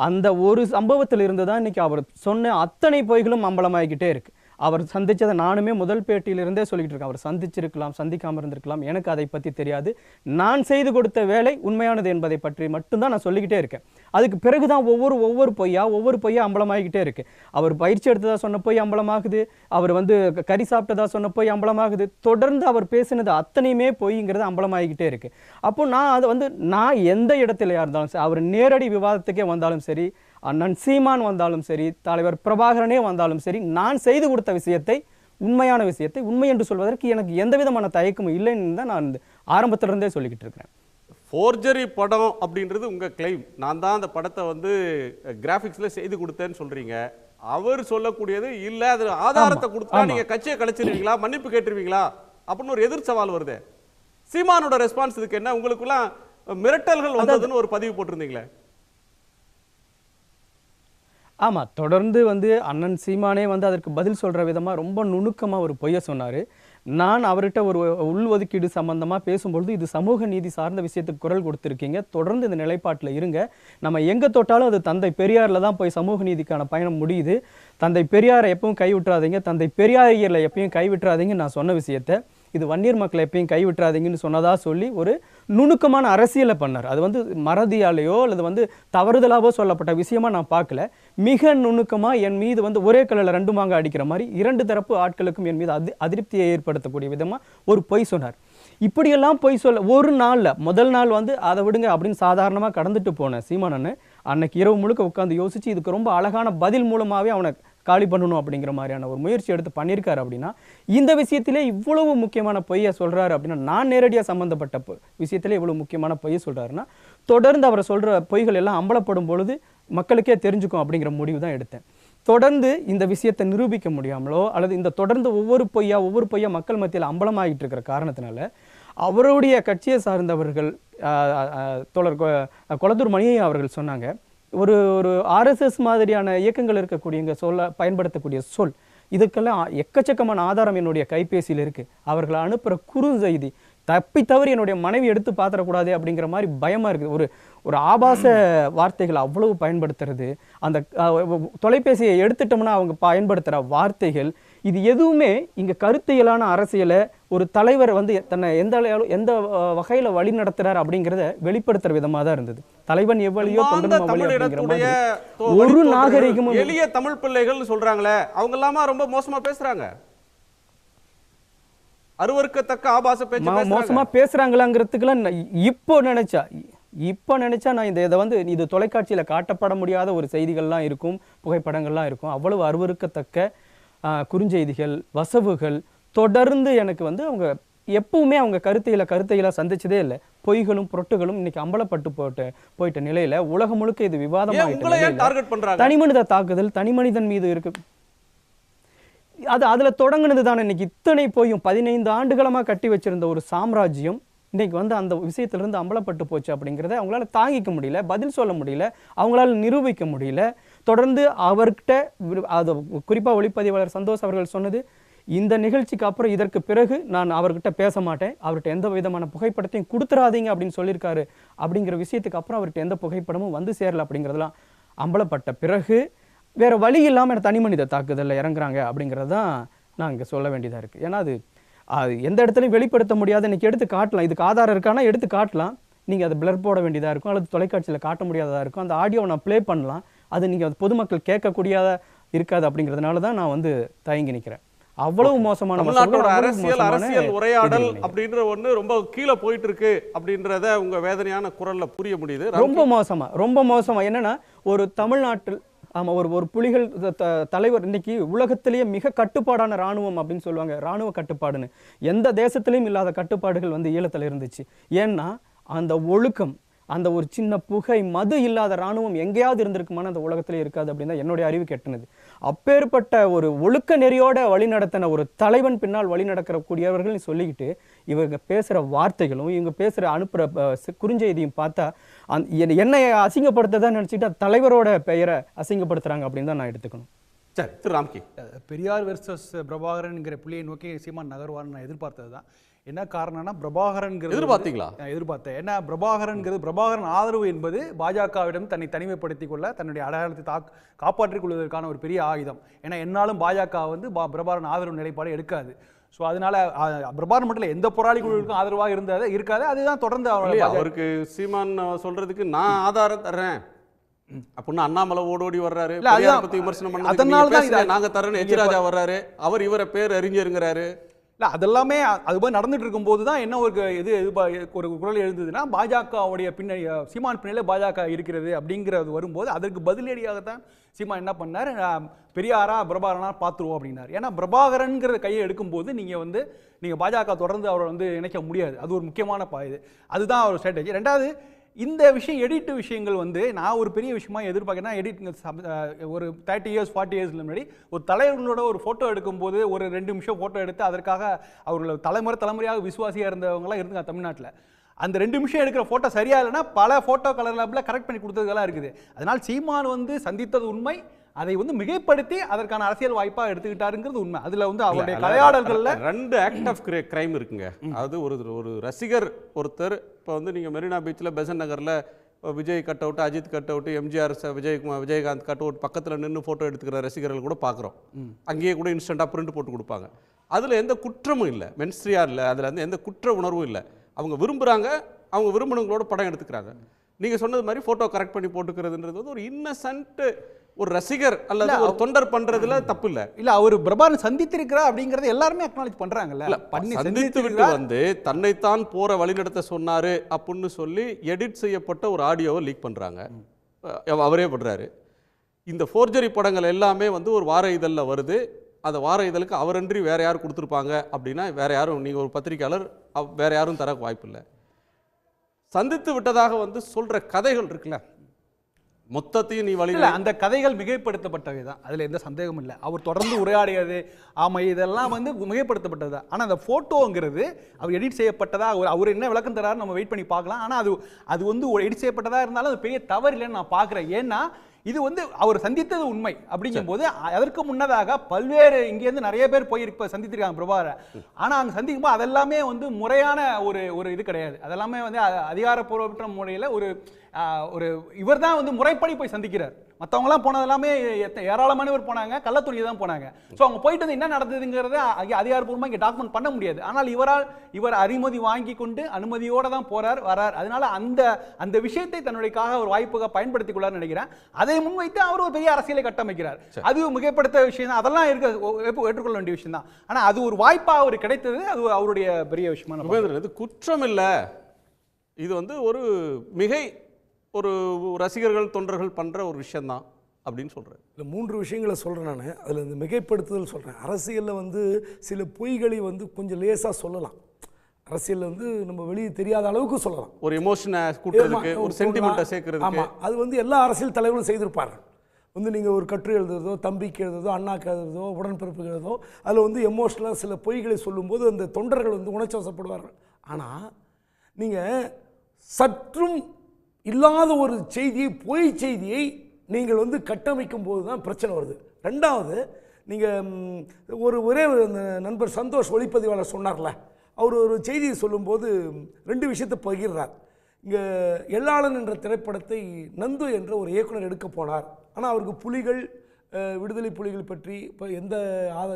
அந்த ஒரு சம்பவத்தில் இருந்து தான் இன்றைக்கி அவர் சொன்ன அத்தனை பொய்களும் அம்பலமாகிக்கிட்டே இருக்குது. அவர் சந்தித்ததை நானுமே முதல் பேட்டியிலிருந்தே சொல்லிக்கிட்டு இருக்கேன். அவர் சந்திச்சிருக்கலாம், சந்திக்காமல் இருந்திருக்கலாம், எனக்கு அதை பற்றி தெரியாது. நான் செய்து கொடுத்த வேலை உண்மையானது என்பதை பற்றி மட்டும்தான் நான் சொல்லிக்கிட்டே இருக்கேன். அதுக்கு பிறகு தான் ஒவ்வொரு பொய்யா அம்பலமாகிக்கிட்டே இருக்குது. அவர் பயிற்சி எடுத்ததா சொன்ன போய் அம்பலமாகுது, அவர் வந்து கறி சாப்பிட்டதா சொன்ன போய் அம்பலமாகுது, தொடர்ந்து அவர் பேசினது அத்தனையுமே பொய்ங்கிறது அம்பலமாகிக்கிட்டே இருக்குது. அப்போ நான் எந்த இடத்துலையா இருந்தாலும் சரி, அவர் நேரடி விவாதத்துக்கே வந்தாலும் சரி, அண்ணன் சீமான் வந்தாலும் சரி, தலைவர் பிரபாகரனே வந்தாலும் சரி, நான் செய்து கொடுத்த விஷயத்தை, உண்மையான விஷயத்தை உண்மை என்று சொல்வதற்கு எனக்கு எந்த விதமான தயக்கமும் இல்லைன்னு தான் நான் ஆரம்பத்திலிருந்தே சொல்லிக்கிட்டு இருக்கிறேன். ஃபோர்ஜரி படம் அப்படின்றது உங்கள் கிளைம். நான் தான் அந்த படத்தை வந்து கிராஃபிக்ஸில் செய்து கொடுத்தேன்னு சொல்கிறீங்க. அவர் சொல்லக்கூடியது இல்லை, அது ஆதாரத்தை கொடுத்தா நீங்கள் கட்சியை கலைச்சிருவீங்களா, மன்னிப்பு கேட்டுருவீங்களா அப்படின்னு ஒரு எதிர் சவால் வருது. சீமானோட ரெஸ்பான்ஸ் இதுக்கு என்ன? உங்களுக்குலாம் மிரட்டல்கள் வந்ததுன்னு ஒரு பதிவு போட்டிருந்தீங்களே. ஆமாம், தொடர்ந்து வந்து அண்ணன் சீமானே வந்து அதற்கு பதில் சொல்கிற விதமாக ரொம்ப நுணுக்கமாக ஒரு பொய்யை சொன்னார். நான் அவர்கிட்ட ஒரு உள்ஒதுக்கீடு சம்பந்தமாக பேசும்பொழுது, இது சமூக நீதி சார்ந்த விஷயத்துக்கு குரல் கொடுத்துருக்கீங்க, தொடர்ந்து இந்த நிலைப்பாட்டில் இருங்க, நம்ம எங்கே தொட்டாலும் அது தந்தை பெரியாரில் தான் போய் சமூக நீதிக்கான பயணம் முடியுது, தந்தை பெரியாரை எப்பவும் கைவிட்டுறாதீங்க, தந்தை பெரியாரியரில் எப்பயும் கைவிட்டுறாதீங்க நான் சொன்ன விஷயத்தை இது வன்னியர் மக்களை எப்பயும் கைவிட்டுறாதீங்கன்னு சொன்னதா சொல்லி ஒரு நுணுக்கமான அரசியலை பண்ணார். அது வந்து மறதியாலேயோ அல்லது வந்து தவறுதலாவோ சொல்லப்பட்ட விஷயமா நான் பார்க்கல. மிக நுணுக்கமாக என் மீது வந்து ஒரே கல்லில் 2 மாங்காய் அடிக்கிற மாதிரி 2 தரப்பு ஆட்களுக்கும் என் மீது அதிருப்தியை ஏற்படுத்தக்கூடிய விதமாக ஒரு பொய் சொன்னார். இப்படியெல்லாம் பொய் சொல்ல ஒரு நாளில் முதல் நாள் வந்து அதை விடுங்க அப்படின்னு சாதாரணமாக கடந்துட்டு போன சீமானன்னு அன்னைக்கு இரவு முழுக்க உட்காந்து யோசிச்சு இதுக்கு ரொம்ப அழகான பதில் மூலமாகவே அவனை காலி பண்ணணும் அப்படிங்கிற மாதிரியான ஒரு முயற்சி எடுத்து பண்ணியிருக்காரு. அப்படின்னா இந்த விஷயத்திலே இவ்வளவு முக்கியமான பொய்யை சொல்கிறாரு அப்படின்னா, நான் நேரடியாக சம்மந்தப்பட்ட விஷயத்திலே இவ்வளவு முக்கியமான பொய்யை சொல்கிறாருன்னா, தொடர்ந்து அவரை சொல்கிற பொய்கள் எல்லாம் அம்பலப்படும் பொழுது மக்களுக்கே தெரிஞ்சுக்கும் அப்படிங்கிற முடிவு தான் எடுத்தேன். தொடர்ந்து இந்த விஷயத்தை நிரூபிக்க முடியாமலோ அல்லது இந்த தொடர்ந்து ஒவ்வொரு பொய்யா மக்கள் மத்தியில் அம்பலமாகிட்டு இருக்கிற காரணத்தினால அவருடைய கட்சியை சார்ந்தவர்கள் தோழர் கொளத்தூர் மணியை அவர்கள் சொன்னாங்க, ஒரு ஆர்எஸ்எஸ் மாதிரியான இயக்கங்கள் இருக்கக்கூடியவங்க பயன்படுத்தக்கூடிய சொல் இதுக்கெல்லாம் எக்கச்சக்கமான ஆதாரம் என்னுடைய கைபேசியில் இருக்குது. அவர்களை அனுப்புகிற குறுஞ்செய்தி தப்பி தவறி என்னுடைய மனைவி எடுத்து பார்த்துடக்கூடாது அப்படிங்கிற மாதிரி பயமாக இருக்குது. ஒரு ஆபாச வார்த்தைகள் அவ்வளவு பயன்படுத்துறது, அந்த தொலைபேசியை எடுத்துட்டோம்னா அவங்க பயன்படுத்துகிற வார்த்தைகள், இது எதுவுமே இங்கே கருத்தியலான அரசியலை ஒரு தலைவர் வந்து தன்னை எந்த வகையில் வழி நடத்துகிறார் அப்படிங்கிறத வெளிப்படுத்துகிற விதமாக தான் இருந்தது. தலைவன் எவ்வளியோ ஒரு நாகரிகமும் எளிய தமிழ் பிள்ளைகள் சொல்றாங்களே அவங்க எல்லாமா ரொம்ப மோசமா பேசுறாங்க, அருவருக்கத்தக்க ஆபாச பேச்சு மோசமா பேசுறாங்களாங்கிறதுக்குலாம் இப்போ நினைச்சா நான் இதை வந்து இது தொலைக்காட்சியில காட்டப்பட முடியாத ஒரு செய்திகள்லாம் இருக்கும், புகைப்படங்கள்லாம் இருக்கும். அவ்வளவு அருவருக்கத்தக்க குறுஞ்செய்திகள், வசவுகள் தொடர்ந்து எனக்கு வந்து அவங்க எப்பவுமே அவங்க கருத்தையில சந்திச்சதே இல்லை. பொய்களும் புரட்டுகளும் இன்னைக்கு அம்பலப்பட்டு போயிட்ட நிலையில உலகம் முழுக்க இது விவாதமாக தனிமனித தாக்குதல் தனிமனிதன் மீது இருக்கு. அதுல தொடங்குனது தானே. இன்னைக்கு இத்தனை போயும் 15 ஆண்டுகளமாக கட்டி வச்சிருந்த ஒரு சாம்ராஜ்யம் இன்னைக்கு வந்து அந்த விஷயத்திலிருந்து அம்பலப்பட்டு போச்சு அப்படிங்கிறத அவங்களால தாங்கிக்க முடியல, பதில் சொல்ல முடியல, அவங்களால நிரூபிக்க முடியல. தொடர்ந்து அவர்கிட்ட அது குறிப்பாக ஒளிப்பதிவாளர் சந்தோஷ் அவர்கள் சொன்னது, இந்த நிகழ்ச்சிக்கு அப்புறம் இதற்கு பிறகு நான் அவர்கிட்ட பேச மாட்டேன், அவர்கிட்ட எந்த விதமான புகைப்படத்தையும் கொடுத்துறாதீங்க அப்படின்னு சொல்லியிருக்காரு. அப்படிங்கிற விஷயத்துக்கு அப்புறம் அவர்கிட்ட எந்த புகைப்படமும் வந்து சேரல அப்படிங்கிறதெல்லாம் அம்பலப்பட்ட பிறகு வேற வழி இல்லாமல் தனி மனித தாக்குதலில் இறங்குறாங்க அப்படிங்கிறது தான் நான் இங்கே சொல்ல வேண்டியதாக இருக்குது. ஏன்னா அது எந்த இடத்துலையும் வெளிப்படுத்த முடியாத, இன்னைக்கு எடுத்து காட்டலாம், இதுக்கு ஆதாரம் இருக்கானா எடுத்து காட்டலாம், நீங்கள் அதை பிளர் போட வேண்டியதாக இருக்கும் அல்லது தொலைக்காட்சியில் காட்ட முடியாததாக இருக்கும். அந்த ஆடியோவை நான் ப்ளே பண்ணலாம், அது நீங்கள் பொதுமக்கள் கேட்கக்கூடியதா இருக்காது. அப்படிங்கிறதுனால தான் நான் வந்து தயங்கி நிற்கிறேன். அவ்வளவு மோசமான அரசியல் உரையாடல் அப்படின்ற ஒண்ணு ரொம்ப கீழே போயிட்டு இருக்கு அப்படின்றத உங்க வேதனையான குரல்ல புரிய முடியுது. ரொம்ப மோசமா என்னன்னா, ஒரு தமிழ்நாட்டில் ஒரு புலிகள் தலைவர் இன்னைக்கு உலகத்திலேயே மிக கட்டுப்பாடான இராணுவம் அப்படின்னு சொல்லுவாங்க, இராணுவ கட்டுப்பாடுன்னு எந்த தேசத்திலையும் இல்லாத கட்டுப்பாடுகள் வந்து ஈழத்தில் இருந்துச்சு. ஏன்னா அந்த ஒழுக்கம், அந்த ஒரு சின்ன புகை மது இல்லாத இராணுவம் எங்கேயாவது இருந்திருக்குமான அந்த உலகத்திலே இருக்காது அப்படின்னு தான் என்னுடைய அறிவு கெட்டுனது. அப்பேற்பட்ட ஒரு ஒழுக்க நெறியோட வழி நடத்தின ஒரு தலைவன் பின்னால் வழி நடக்கக்கூடியவர்கள் சொல்லிக்கிட்டு இவங்க பேசுகிற வார்த்தைகளும் இவங்க அனுப்புகிற குறுஞ்செய்தியும் பார்த்தா என்னை அசிங்கப்படுத்ததான் நினச்சிட்டு தலைவரோட பெயரை அசிங்கப்படுத்துகிறாங்க அப்படின்னு தான் நான் எடுத்துக்கணும். சரி, திரு ராம்கி, பெரியார் வெர்சஸ் பிரபாகரன்ங்கிற புள்ளியை நோக்கி சீமான் நகர்வார்னு நான் எதிர்பார்த்தது தான். என்ன காரணம்னா, பிரபாகரன்கிறது எதிர்பார்த்தேன். ஏன்னா பிரபாகரன் ஆதரவு என்பது பாஜகவிடம் தன்னை தனிமைப்படுத்திக் கொள்ள, தன்னுடைய அடையாளத்தை காப்பாற்றிக் கொள்வதற்கான ஒரு பெரிய ஆயுதம். ஏன்னா என்னாலும் பாஜக வந்து பிரபாகரன் ஆதரவு நிலைப்பாடு எடுக்காது. ஸோ அதனால பிரபாகரன் மட்டும் எந்த போராளி குழுவுக்கும் ஆதரவாக இருக்காது. அதுதான் தொடர்ந்து அவருக்கு சீமான் சொல்றதுக்கு நான் ஆதாரம் தர்றேன் அப்படின்னா அண்ணாமலை ஓடோடி வர்றாரு, பத்தி விமர்சனம் பண்ண, அதனால நாங்க தர்றேன்னு எச்ராஜா வர்றாரு, அவர் இவரை பேர் அறிஞருங்கிறாரு. இல்லை, அதெல்லாமே அது போய் நடந்துட்டு இருக்கும்போது தான் என்ன ஒரு குரல் எழுந்ததுன்னா, பாஜகவுடைய சீமான் பின்னணியில் பாஜக இருக்கிறது அப்படிங்கிறது வரும்போது அதற்கு பதிலடியாகத்தான் சீமான் என்ன பண்ணார், பெரியாரா பிரபாகரனா பார்த்துருவோம் அப்படின்னார். ஏன்னா பிரபாகரன்கிற கையை எடுக்கும்போது நீங்கள் பாஜக தொடர்ந்து அவரை வந்து இணைக்க முடியாது. அது ஒரு முக்கியமான இது. அதுதான் அவர் ஸ்ட்ராட்டஜி. ரெண்டாவது, இந்த எடிட் விஷயங்கள் வந்து நான் ஒரு பெரிய விஷயமா எதிர்பார்க்கறேன். எடிட் ஒரு 30 years 40 years முன்னாடி ஒரு தலைவர்களோட ஒரு ஃபோட்டோ எடுக்கும்போது ஒரு 2 நிமிஷம் ஃபோட்டோ எடுத்து அதற்காக அவர்கள் தலைமுறையாக விசுவாசியாக இருந்தவங்களாம் இருந்தாங்க தமிழ்நாட்டில். அந்த 2 நிமிஷம் எடுக்கிற ஃபோட்டோ சரியா இல்லைன்னா பல ஃபோட்டோ கலர் லேபில் கரெக்ட் பண்ணி கொடுத்ததுலாம் இருக்குது. அதனால் சீமான் வந்து சந்தித்தது உண்மை, அதை வந்து மிகைப்படுத்தி அதற்கான அரசியல் வாய்ப்பாக எடுத்துக்கிட்டாருங்கிறது உண்மை. அதில் வந்து அவருடைய கலையாடல்களில் 2 ஆக்ட் ஆஃப் கிரைம் இருக்குங்க. அதாவது ஒரு ரசிகர் ஒருத்தர் இப்போ வந்து நீங்கள் மெரினா பீச்சில் பெசன் நகரில் Vijay cut out, Ajith cut out, MGR Vijayakanth cut out பக்கத்தில் நின்று ஃபோட்டோ எடுத்துக்கிற ரசிகர்கள் கூட பார்க்குறோம். அங்கேயே கூட இன்ஸ்டண்ட்டாக பிரிண்ட் போட்டு கொடுப்பாங்க. அதில் எந்த குற்றமும் இல்லை, மென்ஸ்ட்ரியா இல்லை, அதில் வந்து எந்த குற்ற உணர்வும் இல்லை. அவங்க விரும்புகிறாங்க, அவங்க விரும்பினவங்களோட படம் எடுத்துக்கிறாங்க. நீங்கள் சொன்னது மாதிரி ஃபோட்டோ கரெக்ட் பண்ணி போட்டுக்கிறதுன்றது வந்து ஒரு இன்னசென்ட் ஒரு ரசிகர் அல்லது ஒரு தொண்டர் பண்றதுல தப்பு இல்லை. இல்ல அவர் பிரபாரன் சந்தித்திருக்கிறார் அப்படிங்கறத எல்லாருமே அக்னாலேஜ் பண்றாங்கல்ல. சந்தித்து விட்டு வந்து தன்னைத்தான் போற வழிநடத்த சொன்னாரு அப்படின்னு சொல்லி எடிட் செய்யப்பட்ட ஒரு ஆடியோவை லீக் பண்றாங்க, அவரே பண்றாரு. இந்த ஃபோர்ஜரி படங்கள் எல்லாமே வந்து ஒரு வார இதழில் வருது. அந்த வார இதழுக்கு அவரன்றி வேற யாரும் கொடுத்துருப்பாங்க அப்படின்னா வேற யாரும், நீங்கள் ஒரு பத்திரிக்கையாளர், வேற யாரும் தர வாய்ப்பு இல்லை. சந்தித்து விட்டதாக வந்து சொல்ற கதைகள் இருக்குல்ல, மொத்தத்தையும் நீ வழியில் அந்த கதைகள் மிகைப்படுத்தப்பட்டவை தான், அதில் எந்த சந்தேகமும் இல்லை. அவர் தொடர்ந்து உரையாடியது ஆமை இதெல்லாம் வந்து மிகைப்படுத்தப்பட்டது தான். ஆனால் அந்த ஃபோட்டோங்கிறது அவர் எடிட் செய்யப்பட்டதா, அவர் என்ன விளக்கம் தராரு நம்ம வெயிட் பண்ணி பார்க்கலாம். ஆனால் அது வந்து எடிட் செய்யப்பட்டதா இருந்தாலும் அது பெரிய தவறு இல்லைன்னு நான் பார்க்குறேன். ஏன்னா இது வந்து அவர் சந்தித்தது உண்மை அப்படிங்கும் போது அதற்கு முன்னதாக பல்வேறு இங்கேருந்து நிறைய பேர் போய் சந்தித்திருக்காங்க பிரபாகரை. ஆனால் அங்கே சந்திக்கும் போது அதெல்லாமே வந்து முறையான ஒரு இது கிடையாது. அதெல்லாமே வந்து அதிகாரப்பூர்வற்ற முறையில் ஒரு இவர் தான் வந்து முறைப்படி போய் சந்திக்கிறார். மற்றவங்களாம் போனது எல்லாமே ஏராளமானவர் போனாங்க, கள்ளத்துறை தான் போனாங்க. ஸோ அவங்க போயிட்டு வந்து என்ன நடந்ததுங்கிறத அதிகாரப்பூர்வமாக இங்கே டாக்குமெண்ட் பண்ண முடியாது. ஆனால் இவர் அனுமதி வாங்கி கொண்டு அனுமதியோடு தான் போறார் வரார். அதனால அந்த விஷயத்தை தன்னுடையக்காக ஒரு வாய்ப்புக்காக பயன்படுத்திக் கொள்ளார்னு நினைக்கிறேன். அதை முன்வைத்து அவர் ஒரு பெரிய அரசியலை கட்டமைக்கிறார். அது மிகப்படுத்த விஷயம் தான், அதெல்லாம் ஏற்றுக்கொள்ள வேண்டிய விஷயம் தான். ஆனால் அது ஒரு வாய்ப்பாக அவர் கிடைத்தது, அது அவருடைய பெரிய விஷயமா. இது குற்றம் இல்லை, இது வந்து ஒரு மிகை, ஒரு ரசிகர்கள் தொண்டர்கள் பண்ணுற ஒரு விஷயந்தான் அப்படின்னு சொல்கிறேன். இல்லை 3 விஷயங்களை சொல்கிறேன் நான். அதில் இந்த மிகைப்படுத்துதல் சொல்கிறேன். அரசியலில் வந்து சில பொய்களை வந்து கொஞ்சம் லேசாக சொல்லலாம். அரசியலில் வந்து நம்ம வெளியே தெரியாத அளவுக்கு சொல்லலாம். ஒரு எமோஷனை கூட்டுறதுக்கு, ஒரு சென்டிமெண்ட்டை சேர்க்கறதுக்கு. ஆமாம், அது வந்து எல்லா அரசியல் தலைவர்களும் செய்திருப்பார்கள். வந்து நீங்கள் ஒரு கட்டுரை எழுதுறதோ, தம்பிக்கு எழுதுறதோ, அண்ணாக்கு எழுதுறதோ, உடன்பிறப்புக்கு எழுதுறதோ, அதில் வந்து எமோஷனலாக சில பொய்களை சொல்லும்போது அந்த தொண்டர்கள் வந்து உணர்ச்சி வசப்படுவார்கள். ஆனால் நீங்கள் சற்றும் இல்லாத ஒரு செய்தியை, பொய் செய்தியை நீங்கள் வந்து கட்டமைக்கும் போது தான் பிரச்சனை வருது. ரெண்டாவது, நீங்கள் ஒரே அந்த நண்பர் சந்தோஷ் ஒளிப்பதிவாளர் சொன்னார்ல, அவர் ஒரு செய்தியை சொல்லும்போது 2 விஷயத்தை பகிர்றார். இங்கே எள்ளாளன் என்ற திரைப்படத்தை நந்து என்ற ஒரு இயக்குனர் எடுக்க போனார். ஆனால் அவருக்கு புலிகள், விடுதலை புலிகள் பற்றி இப்போ எந்த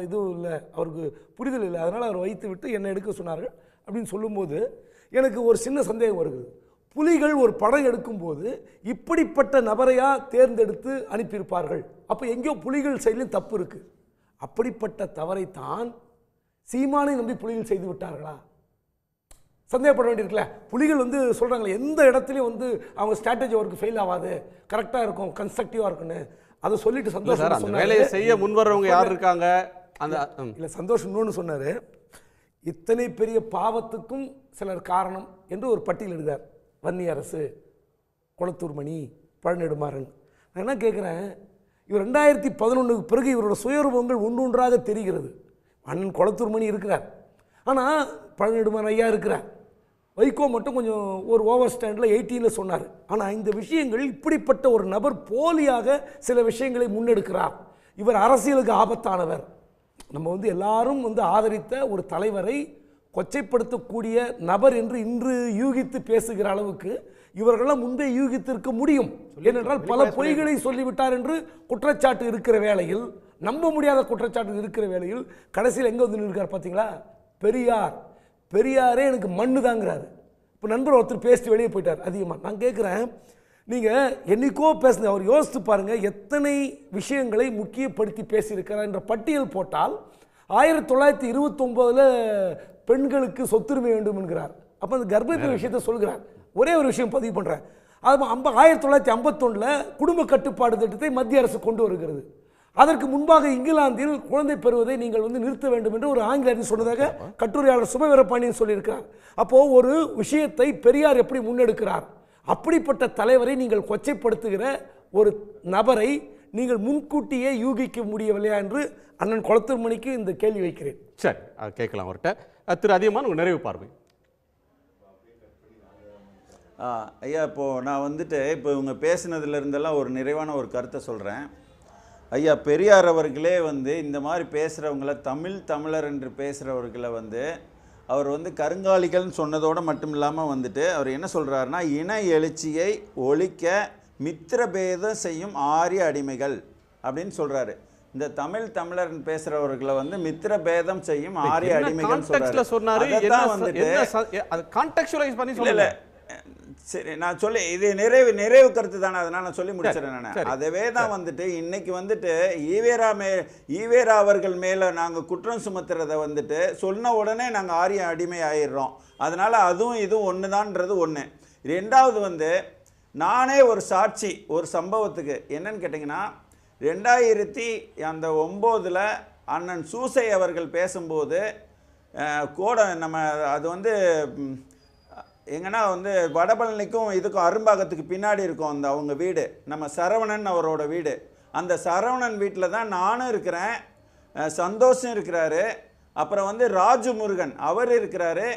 இதுவும் இல்லை, அவருக்கு புரிதல் இல்லை. அதனால் அவர் வைத்து விட்டு என்னை எடுக்க சொன்னார்கள் அப்படின்னு சொல்லும்போது எனக்கு ஒரு சின்ன சந்தேகம் வருது. புலிகள் ஒரு படம் எடுக்கும்போது இப்படிப்பட்ட நபரையா தேர்ந்தெடுத்து அனுப்பியிருப்பார்கள். அப்போ எங்கேயோ புலிகள் சைட்லையும் தப்பு இருக்குது. அப்படிப்பட்ட தவறைத்தான் சீமானை நம்பி புலிகள் செய்து விட்டார்களா? சந்தேகப்பட வேண்டியிருக்குல்ல. புலிகள் வந்து சொல்கிறாங்களே, எந்த இடத்துலையும் வந்து அவங்க ஸ்ட்ராட்டஜி ஒர்க்கு ஃபெயில் ஆகாது, கரெக்டாக இருக்கும், கன்ஸ்ட்ரக்டிவாக இருக்குன்னு. அதை சொல்லிட்டு சந்தோஷம் வேலையை செய்ய முன்வரவங்க யார் இருக்காங்க? அந்த இல்லை, சந்தோஷம் இன்னொன்று சொன்னார், இத்தனை பெரிய பாவத்துக்கும் சிலர் காரணம் என்று ஒரு பட்டியல் எடுத்தார். வன்னியரசு, கொளத்தூர் மணி, பழநெடுமாறன். நான் என்ன கேட்குறேன், இவர் 2011க்கு பிறகு இவரோட சுயரூபங்கள் ஒன்றொன்றாக தெரிகிறது. அண்ணன் கொளத்தூர் மணி இருக்கிறார், ஆனால் பழநெடுமாறன் ஐயா இருக்கிறார். வைகோ மட்டும் கொஞ்சம் ஒரு ஓவர் ஸ்டாண்டில் 18ல் சொன்னார். ஆனால் இந்த விஷயங்கள், இப்படிப்பட்ட ஒரு நபர் போலியாக சில விஷயங்களை முன்னெடுக்கிறார். இவர் அரசியலுக்கு ஆபத்தானவர். நம்ம வந்து எல்லாரும் வந்து ஆதரித்த ஒரு தலைவரை கொச்சைப்படுத்தக்கூடிய நபர் என்று இன்று யூகித்து பேசுகிற அளவுக்கு இவர்களெல்லாம் முன்பே யூகித்திருக்க முடியும். ஏனென்றால் பல பொய்களை சொல்லிவிட்டார் என்று குற்றச்சாட்டு இருக்கிற வேளையில், நம்ப முடியாத குற்றச்சாட்டு இருக்கிற வேளையில் கடைசியில் எங்கே வந்து நிற்கிறார் பார்த்தீங்களா? பெரியாரே எனக்கு மண்ணு தாங்கிறாரு. இப்போ நண்பர் ஒருத்தர் பேசிட்டு வெளியே போயிட்டார் அதிகமாக. நான் கேட்குறேன், நீங்கள் என்னைக்கோ பேசுங்க, அவர் யோசித்து பாருங்கள் எத்தனை விஷயங்களை முக்கியப்படுத்தி பேசியிருக்கிறார் என்ற பட்டியல் போட்டால் 1929 பெண்களுக்கு சொத்துரிமை வேண்டும் என்கிறார். அப்போ அந்த கர்ப்பப்பை விஷயத்தை சொல்கிறார். ஒரே ஒரு விஷயம் பதிவு பண்ணுறேன், அது 1951 குடும்ப கட்டுப்பாடு திட்டத்தை மத்திய அரசு கொண்டு வருகிறது. அதற்கு முன்பாக இங்கிலாந்தில் குழந்தை பெறுவதை நீங்கள் வந்து நிறுத்த வேண்டும் என்று ஒரு ஆங்கிலேயர் சொன்னதாக கட்டுரையாளர் சுபவீரபாண்டியன் சொல்லியிருக்கிறார். அப்போது ஒரு விஷயத்தை பெரியார் எப்படி முன்னெடுக்கிறார்? அப்படிப்பட்ட தலைவரை நீங்கள் கொச்சைப்படுத்துகிற ஒரு நபரை நீங்கள் முன்கூட்டியே யூகிக்க முடியவில்லையா என்று அண்ணன் கொளத்தூர் மணிக்கு இந்த கேள்வி வைக்கிறேன். சரி, கேட்கலாம் அவர்கிட்ட. திரு அதியமான், உங்கள் நிறைவு பார்வை. ஐயா, இப்போது நான் வந்துட்டு இப்போ இவங்க பேசினதுலேருந்தெல்லாம் ஒரு நிறைவான ஒரு கருத்தை சொல்கிறேன். ஐயா பெரியார் அவர்களே வந்து இந்த மாதிரி பேசுகிறவங்கள, தமிழர் என்று பேசுகிறவர்களை வந்து அவர் வந்து கருங்காலிகள்னு சொன்னதோடு மட்டும் இல்லாமல் வந்துட்டு அவர் என்ன சொல்கிறாருன்னா, இன எழுச்சியை ஒழிக்க மித்திரபேதம் செய்யும் ஆரிய அடிமைகள் அப்படின்னு சொல்கிறாரு. இந்த தமிழர்னு பேசுறவர்களை வந்து மித்திர பேதம் செய்யும் ஆரிய என்ன அடிமைகள் கான்டெக்ஸ்ட்ல சொன்னாரு, அதைத்தான் வந்துட்டு அது கான்டெக்ஸ்சுவலைஸ் பண்ணி இல்ல சொல்லல. சரி நான் சொல்லி இது நிறைவு கருத்து தானே, அதனால நான் சொல்லி முடிச்சிடறேன் நான். அதவே தான் வந்துட்டு இன்னைக்கு வந்துட்டு ஈவேரா அவர்கள் மேல நாங்க குற்றம் சுமத்துறத வந்துட்டு சொன்ன உடனே நாங்க ஆரிய அடிமை ஆயிடுறோம். அதனால அதுவும் இதுவும் ஒண்ணுதான்றது ஒண்ணு. ரெண்டாவது வந்து நானே ஒரு சாட்சி ஒரு சம்பவத்துக்கு. என்னன்னு கேட்டிங்கன்னா 2009 அண்ணன் சூசை அவர்கள் பேசும்போது நம்ம அது வந்து எங்கன்னா வந்து வடபழனிக்கும் இதுக்கும் அரும்பாகத்துக்கு பின்னாடி இருக்கும் அந்த அவங்க வீடு, நம்ம சரவணன் அவரோட வீடு. அந்த சரவணன் வீட்டில் தான் நானும் இருக்கிறேன், சந்தோஷம் இருக்கிறாரு, அப்புறம் வந்து ராஜு முருகன் அவர் இருக்கிறாரு,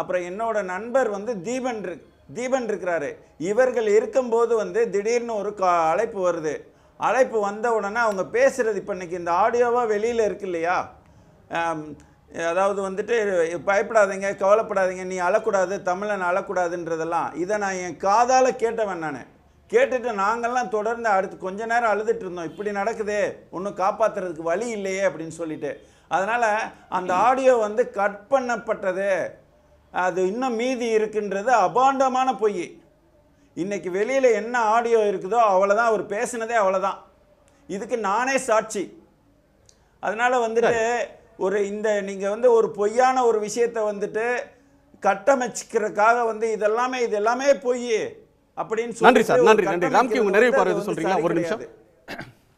அப்புறம் என்னோட நண்பர் வந்து தீபன் இருக்கிறாரு. இவர்கள் இருக்கும்போது வந்து திடீர்னு ஒரு அழைப்பு வருது. அழைப்பு வந்த உடனே அவங்க பேசுகிறது இப்போ இன்றைக்கி இந்த ஆடியோவாக வெளியில் இருக்கு இல்லையா, அதாவது வந்துட்டு பயப்படாதீங்க, கவலைப்படாதீங்க, நீ அழக்கூடாது, தமிழன் அழக்கூடாதுன்றதெல்லாம் இதை நான் என் காதால் கேட்டவன். நான் கேட்டுட்டு நாங்கள்லாம் தொடர்ந்து அடுத்து கொஞ்ச நேரம் அழுதுட்டு இருந்தோம், இப்படி நடக்குதே, ஒன்றும் காப்பாற்றுறதுக்கு வழி இல்லையே அப்படின்னு சொல்லிட்டு. அதனால் அந்த ஆடியோ வந்து கட் பண்ணப்பட்டது, அது இன்னும் மீதி இருக்குன்றது அபாண்டமான பொய். இன்னைக்கு வெளியில் என்ன ஆடியோ இருக்குதோ அவ்வளோதான், அவர் பேசினதே அவ்வளோதான். இதுக்கு நானே சாட்சி. அதனால வந்துட்டு ஒரு இந்த நீங்கள் வந்து ஒரு பொய்யான ஒரு விஷயத்தை வந்துட்டு கட்டமைச்சிக்கிறதுக்காக வந்து இது எல்லாமே பொய் அப்படின்னு சொல்லி. நன்றி சார், நன்றி நன்றி. ராம்கி உங்க நிறைவு பார்வை சொல்றீங்களா? ஒரு நிமிஷம்.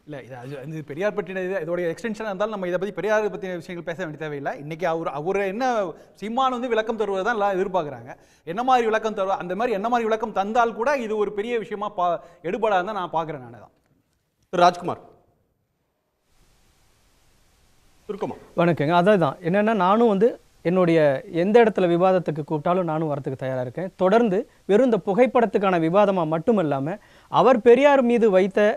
இல்லை, இது பெரியார் பற்றின இதோடைய எக்ஸ்டென்ஷனாக இருந்தாலும் நம்ம இதை பற்றி பெரியார் பற்றின விஷயங்கள் பேச வேண்டிய தேவையில்லை. இன்றைக்கி அவர் என்ன சீமான் வந்து விளக்கம் தருவது தான் எல்லாம் எதிர்பார்க்குறாங்க. என்ன மாதிரி விளக்கம் தருவா, அந்த மாதிரி என்ன மாதிரி விளக்கம் தந்தால் கூட இது ஒரு பெரிய விஷயமா எடுபடாது தான் நான் பார்க்குறேன். நான் தான் ராஜ்குமார் இருக்குமா? வணக்கங்க. அதான் என்னென்னா, நானும் வந்து என்னுடைய எந்த இடத்துல விவாதத்துக்கு கூப்பிட்டாலும் நானும் வரத்துக்கு தயாராக இருக்கேன். தொடர்ந்து வெறும் இந்த புகைப்படத்துக்கான விவாதமாக மட்டும் இல்லாமல் அவர் பெரியார் மீது வைத்த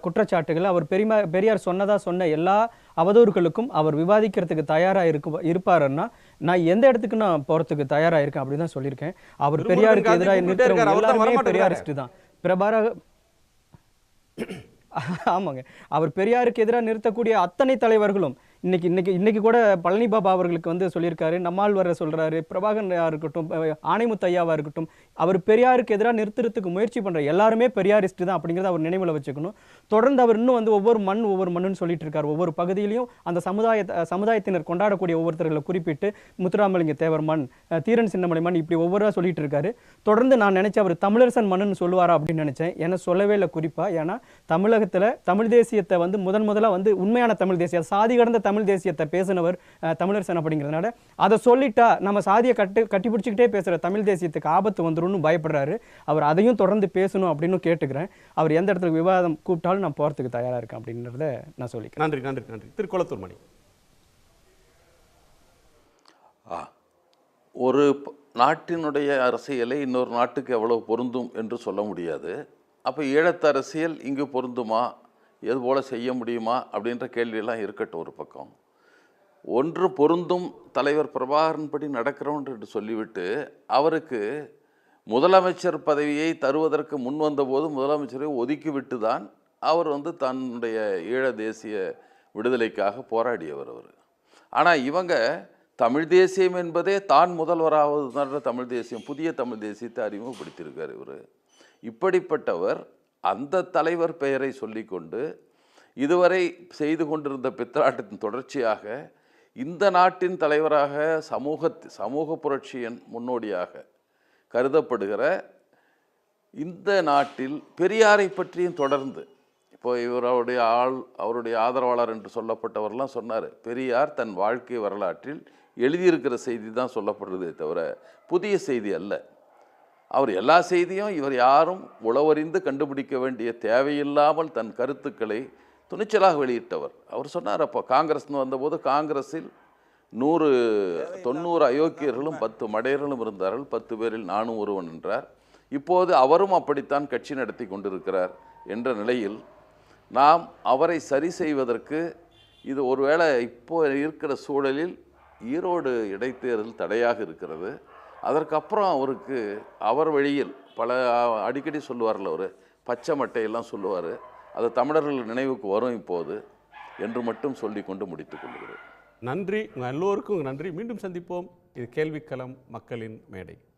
குற்றச்சாட்டுகள், அவர் பெரியார் சொன்ன எல்லா அவதூறுகளுக்கும் அவர் விவாதிக்கிறதுக்கு தயாராக இருப்பாருன்னா நான் எந்த இடத்துக்கு நான் போகிறதுக்கு தயாராக இருக்கேன் அப்படி தான் சொல்லியிருக்கேன். அவர் பெரியாருக்கு எதிராக நிற்கிறவங்க எல்லாருமே பெரியாரிஸ்ட் தான். ஆமாங்க, அவர் பெரியாருக்கு எதிராக நிறுத்தக்கூடிய அத்தனை தலைவர்களும் இன்னைக்கு கூட பழனி பாபா அவர்களுக்கு வந்து சொல்லியிருக்காரு, நம்மாழ்வாரை சொல்றாரு, பிரபாகரனா இருக்கட்டும், ஆணைமுத்து ஐயாவா இருக்கட்டும், அவர் பெரியாருக்கு எதிராக நிறுத்துறதுக்கு முயற்சி பண்ற எல்லாருமே பெரியாரிஸ்ட் தான் அப்படிங்கிறத அவர் நினைவில் வச்சுக்கணும். தொடர்ந்து அவர் இன்னும் வந்து ஒவ்வொரு மண்ணுன்னு சொல்லிட்டு இருக்காரு. ஒவ்வொரு பகுதியிலையும் அந்த சமுதாயத்தினர் கொண்டாடக்கூடிய ஒவ்வொருத்தர்களை குறிப்பிட்டு முத்துராமலிங்க தேவர் மண், தீரன் சின்னமலை மண், இப்படி ஒவ்வொருவரா சொல்லிட்டு இருக்காரு. தொடர்ந்து நான் நினைச்சேன் அவர் தமிழரசன் மண்ணுன்னு சொல்லுவாரா அப்படின்னு நினைச்சேன். ஏன்னா சொல்லவே இல்லை. குறிப்பா ஏன்னா தமிழகத்துல தமிழ் தேசியத்தை வந்து முதல்ல வந்து உண்மையான தமிழ் தேசியம், சாதி கடந்த தமிழ் தேசியத்தை பேசினவர் தமிழரசன் அப்படிங்கிறதுனால அதை சொல்லிட்டா நம்ம சாதியை கட்டி பிடிச்சிக்கிட்டே பேசுற தமிழ் தேசியத்துக்கு ஆபத்து வந்துரும்னு பயப்படுறாரு. அவர் அதையும் தொடர்ந்து பேசணும் அப்படின்னு கேட்டுக்கிறேன். அவர் எந்த இடத்துல விவாதம் கூப்பிட்டாலும் நான் போறதுக்கு தயாரா இருக்கேன் அப்படின்றத நான் சொல்லிக்கிறேன். நன்றி நன்றி நன்றி. திருக்குளத்தூர் மணி. ஒரு நாட்டினுடைய அரசியலை இன்னொரு நாட்டுக்கு எவ்வளவு பொருந்தும் என்று சொல்ல முடியாது. அப்போ ஈழத்து அரசியல் இங்கு பொருந்துமா, எது போல் செய்ய முடியுமா அப்படின்ற கேள்வியெல்லாம் இருக்கட்டும் ஒரு பக்கம். ஒன்று பொருந்தும் தலைவர் பிரபாகரன் படி நடக்கிறோம் என்று சொல்லிவிட்டு அவருக்கு முதலமைச்சர் பதவியை தருவதற்கு முன் வந்தபோது முதலமைச்சரை ஒதுக்கிவிட்டு தான் அவர் வந்து தன்னுடைய ஈழ தேசிய விடுதலைக்காக போராடியவர் அவர். ஆனால் இவங்க தமிழ் தேசியம் என்பதே தான் முதல்வராவது தமிழ் தேசியம், புதிய தமிழ் தேசியத்தை அறிமுகப்படுத்தியிருக்கார் இவர். இப்படிப்பட்டவர் அந்த தலைவர் பெயரை சொல்லிக்கொண்டு இதுவரை செய்து கொண்டிருந்த பித்தலாட்டத்தின் தொடர்ச்சியாக இந்த நாட்டின் தலைவராக சமூக புரட்சியின் முன்னோடியாக கருதப்படுகிற இந்த நாட்டில் பெரியாரை பற்றியும் தொடர்ந்து இப்போ அவருடைய ஆதரவாளர் என்று சொல்லப்பட்டவர்லாம் சொன்னார், பெரியார் தன் வாழ்க்கை வரலாற்றில் எழுதியிருக்கிற செய்தி தான் சொல்லப்படுறதே தவிர புதிய செய்தி அல்ல. அவர் எல்லா செய்தியும் இவர் யாரும் உளவறிந்து கண்டுபிடிக்க வேண்டிய தேவையில்லாமல் தன் கருத்துக்களை துணிச்சலாக வெளியிட்டவர். அவர் சொன்னார், அப்போ காங்கிரஸ்னு வந்தபோது காங்கிரஸில் 190 அயோக்கியர்களும் 10 மடையர்களும் இருந்தார்கள், 10 பேரில் நானும் ஒருவன் என்றார். இப்போது அவரும் அப்படித்தான் கட்சி நடத்தி கொண்டிருக்கிறார் என்ற நிலையில் நாம் அவரை சரி செய்வதற்கு இது ஒருவேளை இப்போ இருக்கிற சூழலில் ஈரோடு இடைத்தேர்தல் தடையாக இருக்கிறது. அதற்கப்புறம் அவருக்கு அவர் வழியில் அடிக்கடி சொல்லுவார்ல, ஒரு பச்சை மட்டையெல்லாம் சொல்லுவார், அது தமிழர்கள் நினைவுக்கு வரும். இப்போது என்று மட்டும் சொல்லிக்கொண்டு முடித்துக் கொள்கிறேன். நன்றி, உங்கள் எல்லோருக்கும் நன்றி. மீண்டும் சந்திப்போம். இது கேள்விக்களம் மக்களின் மேடை.